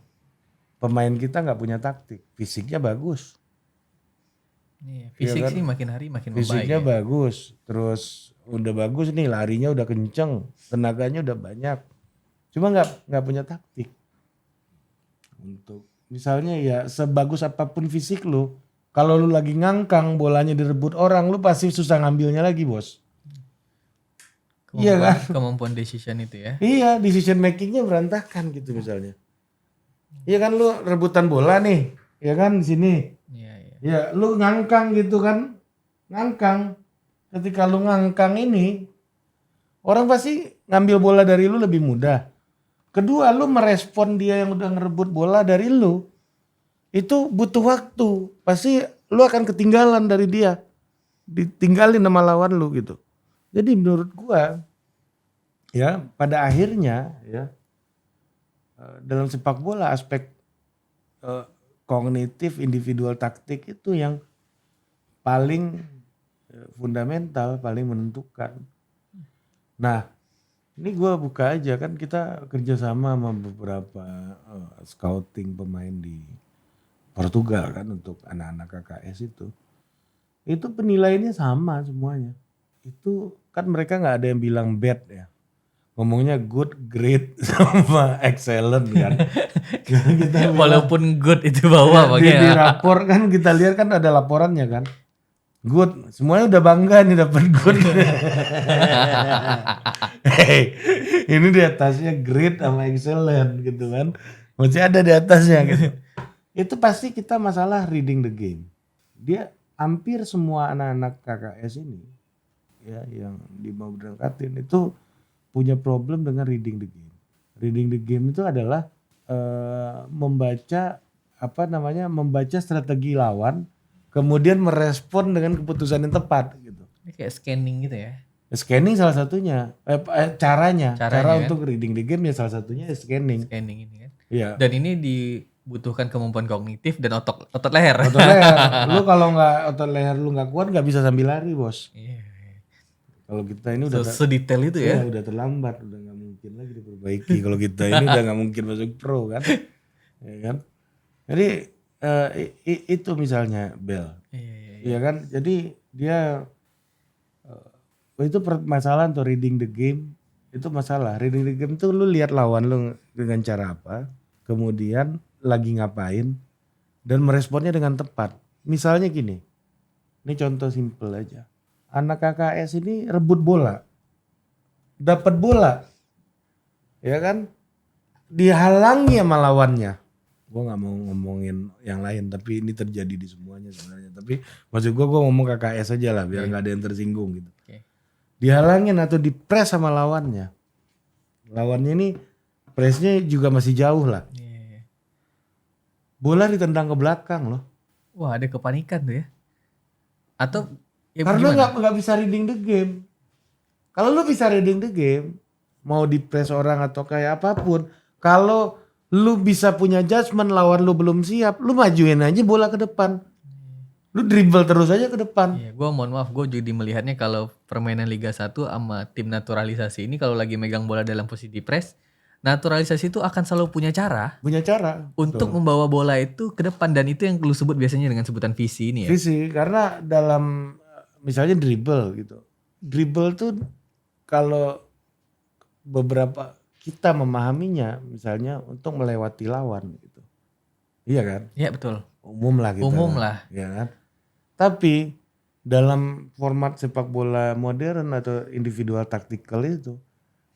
pemain kita nggak punya taktik, fisiknya bagus. Iya, fisik kan? sih makin hari makin membaik. Fisiknya Ya. bagus, terus udah bagus nih, larinya udah kenceng, tenaganya udah banyak. Cuma nggak punya taktik. Untuk misalnya ya sebagus apapun fisik lu, kalau lu lagi ngangkang bolanya direbut orang, lu pasti susah ngambilnya lagi bos. Iya kan? Kemampuan decision itu ya. Iya, decision makingnya berantakan gitu misalnya. Iya kan lu rebutan bola nih, ya kan di sini. Iya, iya. Ya lu ngangkang gitu kan, ngangkang. Ketika lu ngangkang ini, orang pasti ngambil bola dari lu lebih mudah. Kedua, lu merespon dia yang udah ngerebut bola dari lu. Itu butuh waktu. Pasti lu akan ketinggalan dari dia. Ditinggalin sama lawan lu gitu. Jadi menurut gua ya pada akhirnya ya dalam sepak bola aspek kognitif individual taktik itu yang paling fundamental, paling menentukan. Nah ini gue buka aja kan kita kerjasama sama beberapa scouting pemain di Portugal kan untuk anak-anak KKS itu. Itu penilaiannya sama semuanya. Itu kan mereka nggak ada yang bilang bad ya. Ngomongnya good, great sama excellent kan. Kita Walaupun good itu bawah di rapor kan kita lihat kan ada laporannya kan. Good, semuanya udah bangga nih dapat good. Hey, ini di atasnya great sama excellent gitu kan. Masih ada di atasnya gitu. Itu pasti kita masalah reading the game. Dia hampir semua anak-anak KKS ini ya yang mau berangkatin itu punya problem dengan reading the game. Reading the game itu adalah membaca membaca strategi lawan, kemudian merespon dengan keputusan yang tepat gitu. Ini kayak scanning gitu ya. Scanning salah satunya, cara kan? untuk reading the game ya salah satunya scanning. Scanning ini kan. Iya. Dan ini dibutuhkan kemampuan kognitif dan otot leher. Otot leher. Lu kalau nggak otot leher lu nggak kuat nggak bisa sambil lari bos. Iya. Kalau kita ini udah sedetail itu ya. Udah terlambat, udah nggak mungkin lagi diperbaiki. Kalau kita ini udah nggak mungkin masuk pro kan, ya kan. Jadi itu misalnya Bel, iya kan. Jadi dia itu permasalahan tuh reading the game itu masalah. Reading the game tuh lu lihat lawan lu dengan cara apa, kemudian lagi ngapain dan meresponnya dengan tepat. Misalnya gini, ini contoh simple aja. Anak KKS ini rebut bola, dapat bola, ya kan, dihalangi sama lawannya. Gue nggak mau ngomongin yang lain, tapi ini terjadi di semuanya sebenarnya. Tapi maksud gue ngomong KKS aja lah, biar nggak ada yang tersinggung gitu. Dihalangin atau dipres sama lawannya. Lawannya ini presnya juga masih jauh lah. Bola ditendang ke belakang loh. Wah ada kepanikan tuh ya. Atau ya karena nggak bisa reading the game. Kalau lu bisa reading the game, mau dipres orang atau kayak apapun, kalau lu bisa punya judgement lawan lu belum siap, lu majuin aja bola ke depan. Lu dribble terus aja ke depan. Iya, gue mohon maaf, gue jadi melihatnya kalau permainan Liga 1 sama tim naturalisasi ini kalau lagi megang bola dalam posisi press, naturalisasi itu akan selalu punya cara Punya cara. untuk membawa bola itu ke depan, dan itu yang lu sebut biasanya dengan sebutan visi ini ya. Visi, karena dalam misalnya dribble gitu. Dribble tuh kalau beberapa kita memahaminya misalnya untuk melewati lawan gitu. Iya kan? Iya betul. Umum lah gitu. Umum lah. Ya kan? Tapi dalam format sepak bola modern atau individual tactical itu,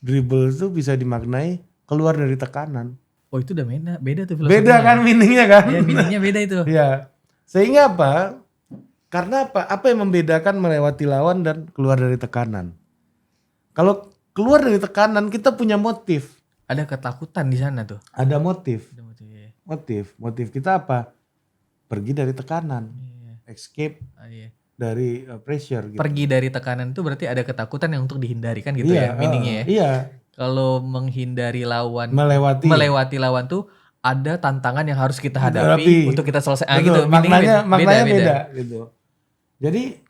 dribble itu bisa dimaknai keluar dari tekanan. Oh itu udah beda tuh filosofinya. Beda kan meaningnya kan? Iya meaningnya beda itu. Ya. Sehingga apa? Karena apa? Apa yang membedakan melewati lawan dan keluar dari tekanan? Kalau keluar dari tekanan kita punya motif. Ada ketakutan di sana tuh. Ada motif. Ada motif, ya. Motif kita apa? Pergi dari tekanan. Iya. Escape Iya. dari pressure gitu. Pergi dari tekanan itu berarti ada ketakutan yang untuk dihindari kan gitu ya meaningnya ya. Iya. Kalau menghindari lawan, melewati lawan tuh ada tantangan yang harus kita hadapi untuk kita selesai. Betul, Gitu. maknanya beda gitu. Jadi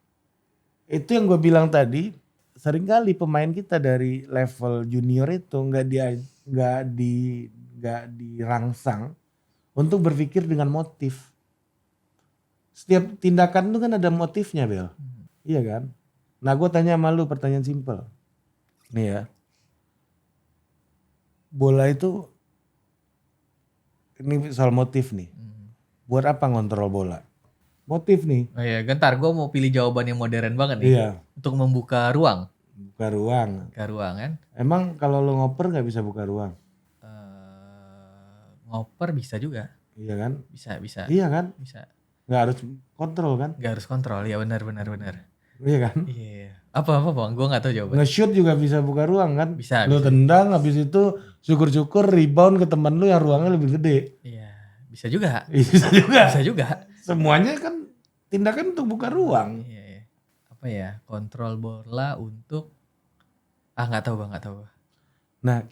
itu yang gue bilang tadi, seringkali pemain kita dari level junior itu nggak dirangsang untuk berpikir dengan motif. Setiap tindakan itu kan ada motifnya, Bel. Iya kan? Nah gue tanya sama lu pertanyaan simpel. Nih ya. Bola itu, ini soal motif nih. Buat apa ngontrol bola? Motif nih. Oh iya, gentar gue mau pilih jawaban yang modern banget nih. Iya. Untuk membuka ruang. Buka ruang. Buka ruang kan. Emang kalau lu ngoper gak bisa buka ruang? Ngoper bisa juga. Iya kan? Bisa. Iya kan? Bisa. Gak harus kontrol kan? Gak harus kontrol, ya benar. Iya kan? Iya. Apa bang? Gue gak tahu jawaban. Nge-shoot juga bisa buka ruang kan? Bisa. Lu tendang habis itu syukur-syukur rebound ke teman lu yang ruangnya lebih gede. Iya. Bisa juga. Bisa juga. Bisa juga. Semuanya kan tindakan untuk buka ruang. Iya. Apa ya? Kontrol bola untuk nggak tahu bang, nggak tahu. Nah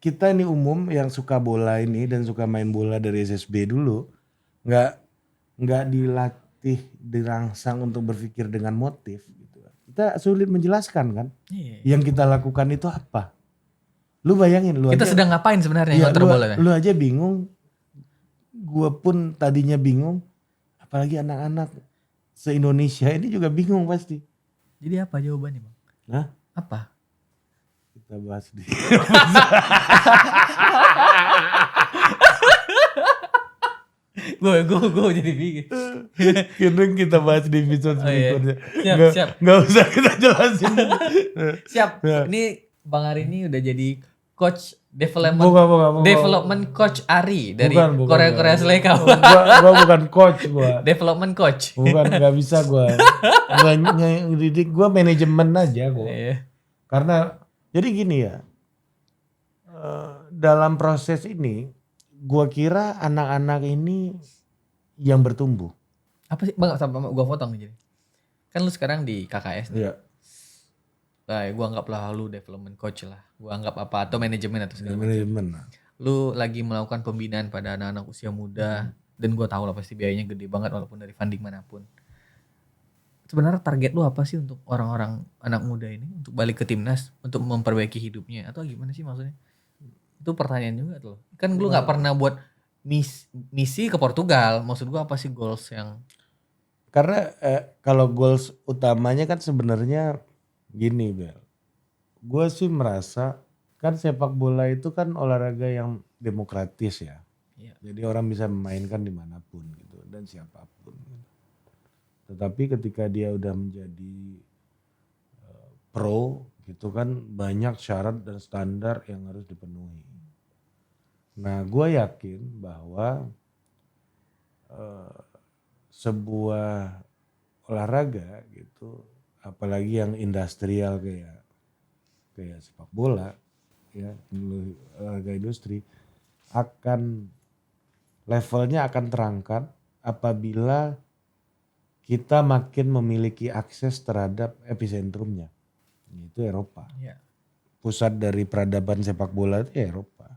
kita ini umum yang suka bola ini dan suka main bola dari SSB dulu nggak dilatih dirangsang untuk berpikir dengan motif gitu. Kita sulit menjelaskan kan? Iya. Yang kita lakukan itu apa? Lu bayangin kita aja, sedang ngapain sebenarnya kontrol bola? Lu aja bingung. Gua pun tadinya bingung, apalagi anak-anak se-Indonesia ini juga bingung pasti. Jadi apa jawabannya bang? Hah? Apa? Kita bahas di gue jadi bingung. Kira kita bahas di episode berikutnya. Siap. Nggak usah kita jelasin. Siap. Ya. Ini Bang Ari ini udah jadi coach development Bukan. development coach Ari dari Bukan. Korea Seleka. Gua bukan coach gua. Development coach. Bukan, nggak bisa gua. Ngedidik gua manajemen aja gua. Iya. Karena jadi gini ya. Dalam proses ini gua kira anak-anak ini yang bertumbuh. Apa sih bang? Sama gue potong nih jadi. Kan lu sekarang di KKS nih. Iya. Nah, gue anggaplah lu development coach lah. Gue anggap apa atau manajemen atau segala macam. Manajemen. Lu lagi melakukan pembinaan pada anak-anak usia muda dan gue tahu lah pasti biayanya gede banget walaupun dari funding manapun. Sebenarnya target lu apa sih untuk orang-orang anak muda ini untuk balik ke timnas untuk memperbaiki hidupnya atau gimana sih maksudnya? Itu pertanyaan juga tuh. Kan lu nggak pernah buat misi ke Portugal. Maksud gue apa sih goals yang? Karena kalau goals utamanya kan sebenarnya gini Bel. Gue sih merasa kan sepak bola itu kan olahraga yang demokratis ya. Iya. Jadi orang bisa memainkan dimanapun gitu dan siapapun. Tetapi ketika dia udah menjadi pro gitu kan banyak syarat dan standar yang harus dipenuhi. Nah gue yakin bahwa sebuah olahraga gitu, apalagi yang industrial kayak sepak bola, ya olahraga industri, levelnya akan terangkat apabila kita makin memiliki akses terhadap epicentrumnya, yaitu Eropa. Ya. Pusat dari peradaban sepak bola itu Eropa.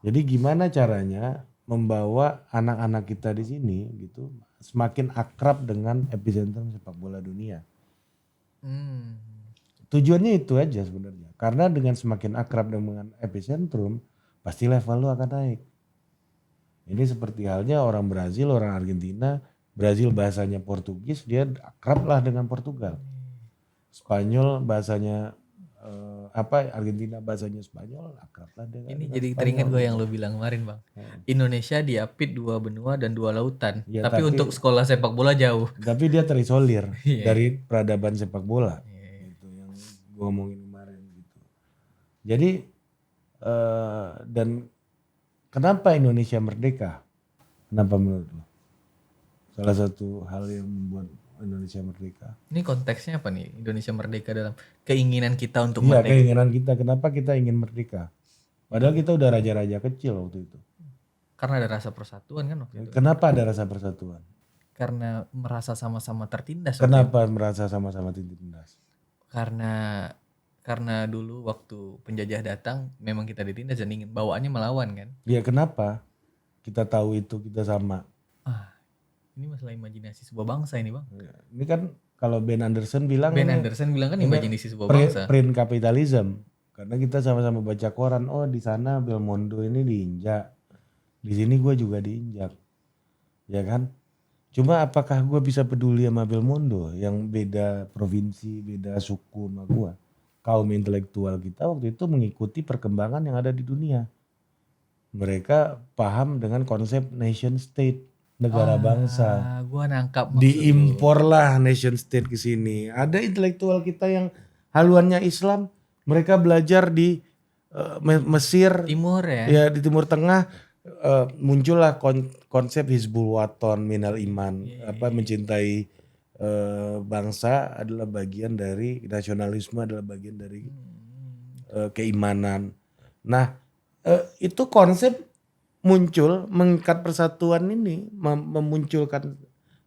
Jadi gimana caranya membawa anak-anak kita di sini gitu semakin akrab dengan epicentrum sepak bola dunia. Tujuannya itu aja sebenarnya. Karena dengan semakin akrab dengan epicentrum, pasti level lu akan naik. Ini seperti halnya orang Brazil, orang Argentina. Brazil bahasanya Portugis, dia akrab lah dengan Portugal. Spanyol bahasanya Argentina bahasanya Spanyol, akrab lah dengan Ini dengan jadi Spanyol. teringat gue yang lo bilang kemarin bang. Indonesia diapit 2 benua dan 2 lautan. Ya, tapi tapi- untuk sekolah sepak bola jauh. Tapi dia terisolir Iya. dari peradaban sepak bola. Gitu yang gue ngomongin kemarin gitu. Jadi dan kenapa Indonesia merdeka? Kenapa menurut lo? Salah satu hal yang membuat Indonesia merdeka. Ini konteksnya apa nih? Indonesia merdeka dalam keinginan kita untuk Iya, merdeka. keinginan kita. Kenapa kita ingin merdeka? Padahal kita udah raja-raja kecil waktu itu. Karena ada rasa persatuan kan waktu itu. Kenapa ada rasa persatuan? Karena merasa sama-sama tertindas. Kenapa merasa sama-sama tindas? Karena dulu waktu penjajah datang memang kita ditindas dan ingin bawaannya melawan kan. Ya kenapa? Kita tahu itu kita sama. Ini masalah imajinasi sebuah bangsa ini bang. Ini kan kalau Ben Anderson bilang Ben ini Anderson bilang kan ini imajinasi sebuah bangsa. print kapitalism. Karena kita sama-sama baca koran, oh di sana Belmondo ini diinjak. Di sini gue juga diinjak. Ya kan? Cuma apakah gue bisa peduli sama Belmondo yang beda provinsi, beda suku sama gue? Kaum intelektual kita waktu itu mengikuti perkembangan yang ada di dunia. Mereka paham dengan konsep nation state, negara bangsa. Gua nangkap maksud lu. Diimpor lah nation state ke sini. Ada intelektual kita yang haluannya Islam, mereka belajar di Mesir, Timur ya. ya di Timur Tengah, muncullah konsep Hizbul Waton minal iman, mencintai bangsa adalah bagian dari nasionalisme, adalah bagian dari keimanan. Nah, itu konsep muncul mengikat persatuan ini, memunculkan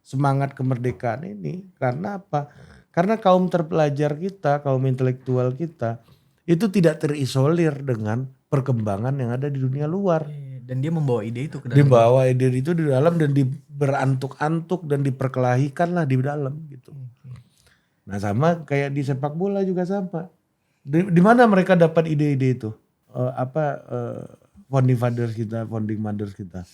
semangat kemerdekaan ini karena apa? Karena kaum terpelajar kita, kaum intelektual kita itu tidak terisolir dengan perkembangan yang ada di dunia luar. Dan dia membawa ide itu ke dalam. Dibawa ide itu di dalam dan berantuk-antuk dan diperkelahikan lah di dalam gitu. Nah sama kayak di sepak bola juga sama. Di mana mereka dapat ide-ide itu? Founding fathers kita, founding mothers kita.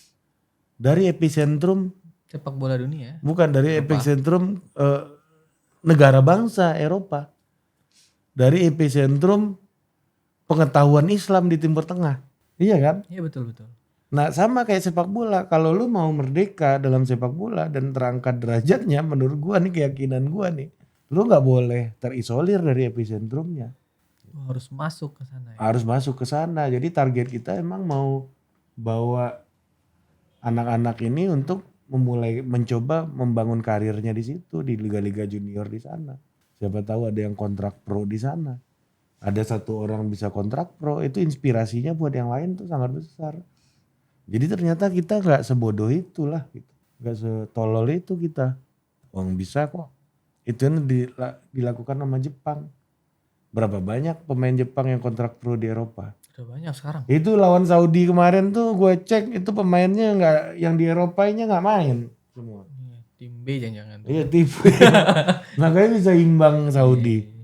Dari epicentrum, Sepak bola dunia. bukan dari epicentrum negara bangsa Eropa. Dari epicentrum pengetahuan Islam di Timur Tengah. Iya kan? Iya betul. Nah sama kayak sepak bola, kalau lu mau merdeka dalam sepak bola dan terangkat derajatnya, menurut gua nih keyakinan gua nih, lu nggak boleh terisolir dari epicentrumnya. Harus masuk ke sana ya. Harus masuk ke sana. Jadi target kita emang mau bawa anak-anak ini untuk mencoba membangun karirnya di situ, di liga-liga junior di sana. Siapa tahu ada yang kontrak pro di sana. Ada satu orang bisa kontrak pro, itu inspirasinya buat yang lain tuh sangat besar. Jadi ternyata kita nggak sebodoh itulah, gitu. Nggak setolol itu kita. Wong bisa kok. Itu yang dilakukan sama Jepang. Berapa banyak pemain Jepang yang kontrak pro di Eropa? Udah banyak sekarang. Itu lawan Saudi kemarin tuh gue cek itu pemainnya nggak, yang di Eropanya nggak main semua. Tim B jangan-jangan. Iya tipe. Makanya bisa imbang Saudi.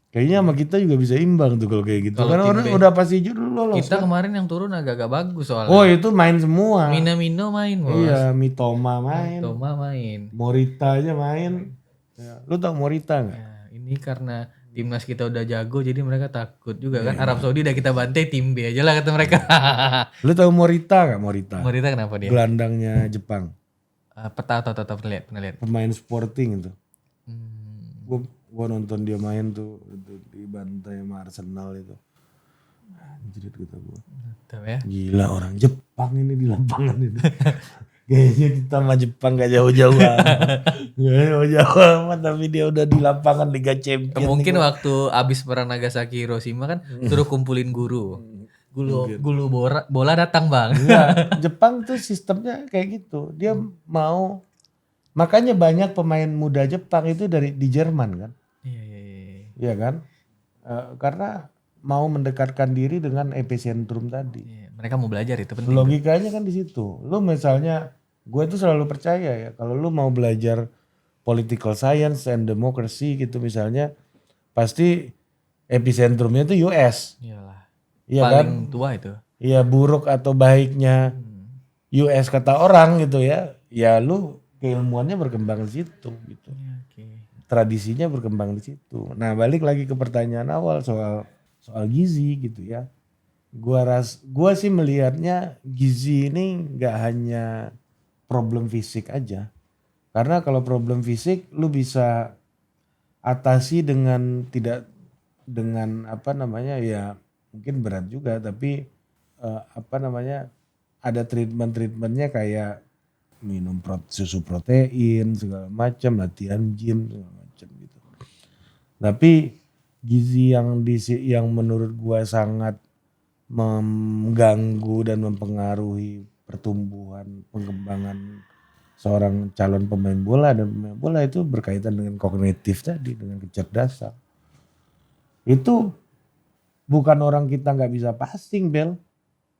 Kayaknya sama kita juga bisa imbang tuh kalau kayak gitu. Kalau Karena tim orang B. udah pasti judul lolos. Kita kemarin yang turun agak-agak bagus soalnya. Oh itu main semua. Minamino main bos. Iya, Mitoma main, Toma main. Morita aja main. Ya, lu tau Morita nggak? Ya, ini karena timnas kita udah jago jadi mereka takut juga kan. Arab Saudi udah kita bantai tim B aja lah kata mereka. Lu tau Morita nggak? Morita. Morita kenapa dia? Gelandangnya Jepang. Peta atau pernah lihat. Pemain Sporting itu. Hmm. Gua nonton dia main tuh dibantai sama Arsenal itu. Anjir kata gua. Tahu ya. Gila orang Jepang ini di lapangan ini. Kayaknya kita sama Jepang gak jauh-jauh amat. Gak jauh-jauh amat tapi dia udah di lapangan Liga Champions. Mungkin waktu abis perang Nagasaki Hiroshima kan suruh kumpulin guru. Guru bola datang bang. Enggak, Jepang tuh sistemnya kayak gitu. Dia mau, makanya banyak pemain muda Jepang itu di Jerman kan. Iya. Iya kan? Karena mau mendekatkan diri dengan epicentrum tadi. Iya, mereka mau belajar itu penting. Logikanya kan di situ. Lu misalnya, gue tuh selalu percaya ya, kalau lu mau belajar political science and democracy gitu misalnya, pasti epicentrumnya itu US. Iyalah. Iya kan? Paling tua itu. Iya, buruk atau baiknya US kata orang gitu ya. Ya lu keilmuannya berkembang di situ gitu. Iya, oke. Tradisinya berkembang di situ. Nah, balik lagi ke pertanyaan awal soal gizi gitu ya. Gua sih melihatnya gizi ini nggak hanya problem fisik aja. Karena kalau problem fisik lu bisa atasi dengan apa namanya ya mungkin berat juga tapi apa namanya ada treatmentnya kayak minum susu protein segala macam, latihan gym segala macam gitu. Tapi gizi yang menurut gua sangat mengganggu dan mempengaruhi pertumbuhan pengembangan seorang calon pemain bola dan pemain bola itu berkaitan dengan kognitif tadi, dengan kecerdasan. Itu bukan orang kita nggak bisa passing, Bel.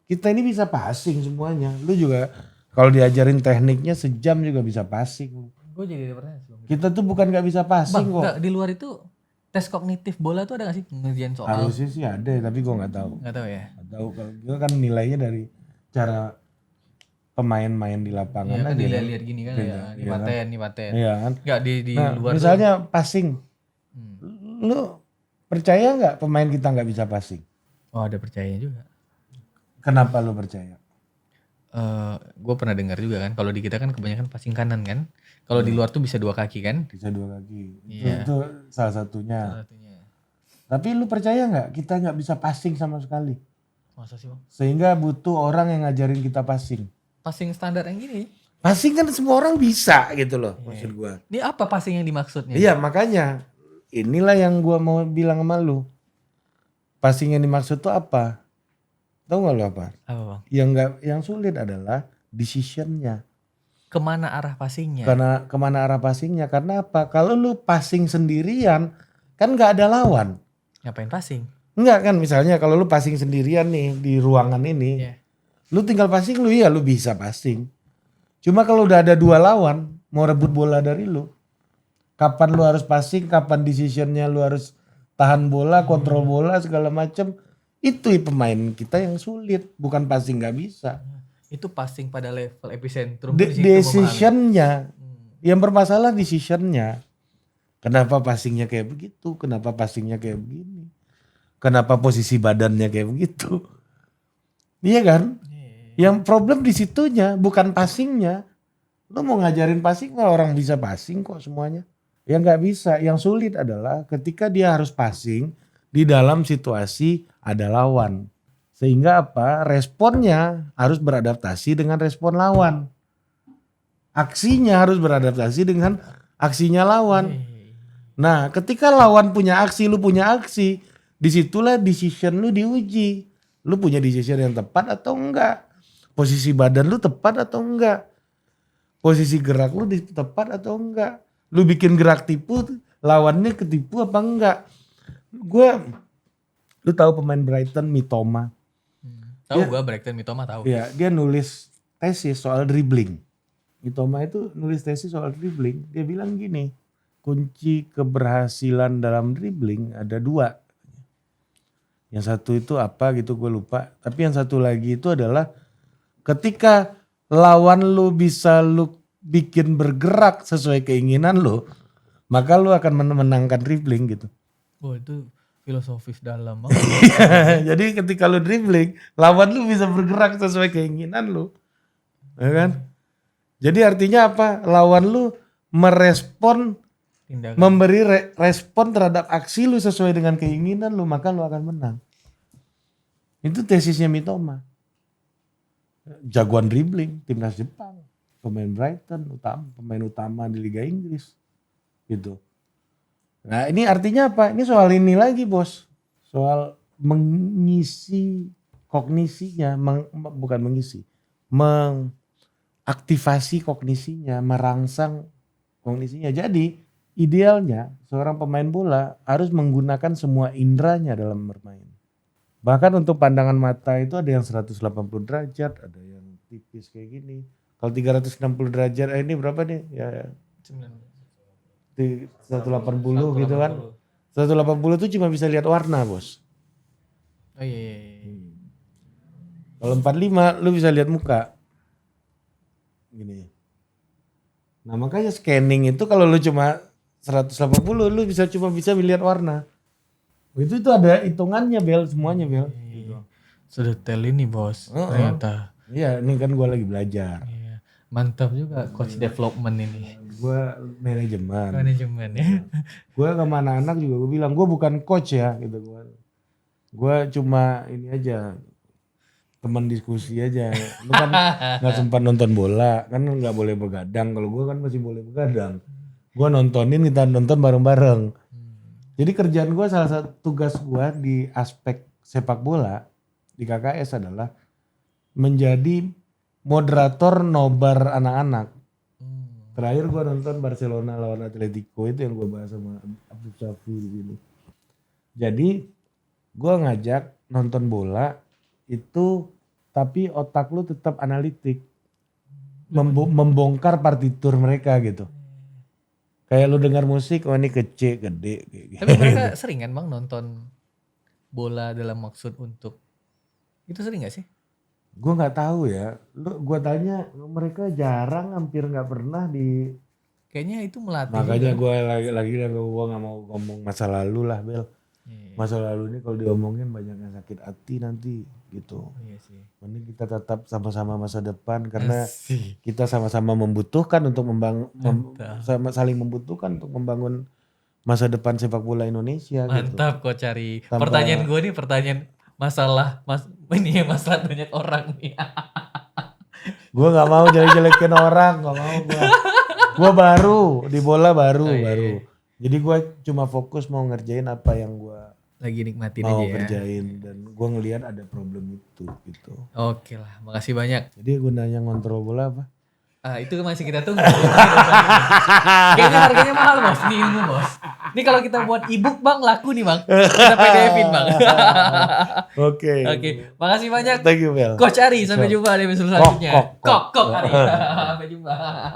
Kita ini bisa passing semuanya. Lu juga kalau diajarin tekniknya sejam juga bisa passing. Gue jadi ada pertanyaan sebelum itu. Kita tuh bukan nggak bisa passing Bang, kok. enggak, di luar itu tes kognitif bola tuh ada gak sih ngerjain soal? Harusnya sih ada, tapi gue nggak tahu. Nggak tahu ya. Nggak tahu kalau kita kan nilainya dari cara pemain main di lapangan Iya kan aja. dilihat-lihat gini kan Beda, ya. Ini iya kan? paten, ini paten. Iya kan. Enggak di Nah, luar misalnya passing, tuh. lu percaya nggak pemain kita nggak bisa passing? Oh, ada percayanya juga. Kenapa lu percaya? Gue pernah dengar juga kan kalau di kita kan kebanyakan passing kanan kan. Kalau di luar tuh bisa 2 kaki kan. Bisa 2 kaki. Iya. Itu salah satunya. Salah satunya. Tapi lu percaya nggak kita nggak bisa passing sama sekali? Masa sih bang? Sehingga butuh orang yang ngajarin kita passing. Passing standar yang gini. Passing kan semua orang bisa gitu loh maksud gua. Ini apa passing yang dimaksudnya? Iya makanya inilah yang gua mau bilang sama lu. Passing yang dimaksud tuh apa? Tahu nggak lu apa? Apa bang? Yang sulit adalah decisionnya. Kemana arah passingnya? Karena kemana arah passingnya? Karena apa? Kalau lu passing sendirian kan nggak ada lawan. Ngapain passing? Enggak kan misalnya kalau lu passing sendirian nih di ruangan ini. Iya. Lu tinggal passing lu ya lu bisa passing. Cuma kalau udah ada 2 lawan mau rebut bola dari lu. Kapan lu harus passing, kapan decisionnya lu harus tahan bola, kontrol bola segala macem. Itu pemain kita yang sulit, bukan passing nggak bisa. Itu passing pada level epicentrum. Di situ Decisionnya, yang bermasalah decisionnya. Kenapa passingnya kayak begitu? Kenapa passingnya kayak begini? Kenapa posisi badannya kayak begitu? Iya kan? Yang problem di situnya, bukan passingnya. Lu mau ngajarin passing nggak orang bisa passing kok semuanya? Yang nggak bisa, yang sulit adalah ketika dia harus passing di dalam situasi ada lawan. Sehingga apa? Responnya harus beradaptasi dengan respon lawan. Aksinya harus beradaptasi dengan aksinya lawan. Nah, ketika lawan punya aksi, lu punya aksi, disitulah decision lu diuji. Lu punya decision yang tepat atau enggak? Posisi badan lu tepat atau enggak? Posisi gerak lu tepat atau enggak? Lu bikin gerak tipu, lawannya ketipu apa enggak? Lu tahu pemain Brighton Mitoma? Tahu gue Brighton Mitoma tahu. Iya, dia nulis tesis soal dribbling. Mitoma itu nulis tesis soal dribbling. Dia bilang gini, kunci keberhasilan dalam dribbling ada 2. Yang satu itu apa gitu gue lupa. Tapi yang satu lagi itu adalah ketika lawan lu bisa lu bikin bergerak sesuai keinginan lu, maka lu akan menangkan dribbling gitu. Oh itu filosofis dalam banget. Jadi ketika lu dribbling, lawan lu bisa bergerak sesuai keinginan lu. Ya kan? Jadi artinya apa? Lawan lu merespon, Tindakan. memberi respon terhadap aksi lu sesuai dengan keinginan lu, maka lu akan menang. Itu tesisnya Mitoma. Jagoan dribbling, timnas Jepang, pemain Brighton, pemain utama di Liga Inggris. Gitu. Nah ini artinya apa? Ini soal ini lagi bos. Soal mengisi kognisinya, bukan mengisi. Mengaktifasi kognisinya, merangsang kognisinya. Jadi idealnya seorang pemain bola harus menggunakan semua indranya dalam bermain. Bahkan untuk pandangan mata itu ada yang 180 derajat, ada yang tipis kayak gini. Kalau 360 derajat, ini berapa nih? Ya, 180 gitu kan. 180 tuh cuma bisa lihat warna, Bos. Oh iya. Kalau 45 lu bisa lihat muka. Gini. Nah makanya scanning itu kalau lu cuma 180 lu cuma bisa melihat warna. Itu ada hitungannya Bel, semuanya Bel. Gitu. Sedetail ini bos, ternyata. Iya ini kan gue lagi belajar. Iya. Mantap juga coach development ini. Gue manajemen. Manajemen ya. Gue sama anak-anak juga gue bilang gue bukan coach ya gitu. Gue cuma ini aja teman diskusi aja. Lu kan nggak sempat nonton bola, kan nggak boleh begadang. Kalau gue kan masih boleh begadang. Gue nontonin, kita nonton bareng-bareng. Jadi kerjaan gue, salah satu tugas gue di aspek sepak bola di KKS adalah menjadi moderator nobar anak-anak. Terakhir gue nonton Barcelona lawan Atletico, itu yang gue bahas sama Abdul Syafi di sini. Jadi gue ngajak nonton bola itu, tapi otak lu tetap analitik, membongkar partitur mereka gitu. Kayak lu dengar musik, oh ini kecil, gede. Kayak Tapi mereka sering kan bang nonton bola dalam maksud untuk, itu sering gak sih? Gue nggak tahu ya. Gue tanya, mereka jarang, hampir nggak pernah di. Kayaknya itu melatih. Makanya gue lagi gue nggak mau ngomong masa lalu lah Bel. Masa lalu ini kalau diomongin banyak yang sakit hati nanti gitu. Iya sih. Mending kita tetap sama-sama masa depan karena kita sama-sama membutuhkan untuk saling membutuhkan untuk membangun masa depan sepak bola Indonesia. Mantap kok cari. Pertanyaan gue nih pertanyaan masalah banyak orang nih. Gue nggak mau jelek-jelekin orang, nggak mau gue. Gue baru di bola baru. Jadi gue cuma fokus mau ngerjain apa yang gue lagi nikmatin mau aja ya. kerjain, dan gue ngelihat ada problem itu gitu. Oke lah, makasih banyak. Jadi gunanya ngontrol bola apa? Itu masih kita tunggu. Kayaknya harganya mahal bos, ini ilmu bos. Ini kalau kita buat ebook bang, laku nih bang. Kita PDF-in bang. Oke. Makasih banyak. Thank you Bel. Coach Ari, sampai jumpa di episode selanjutnya. Kok Ari. Sampai jumpa.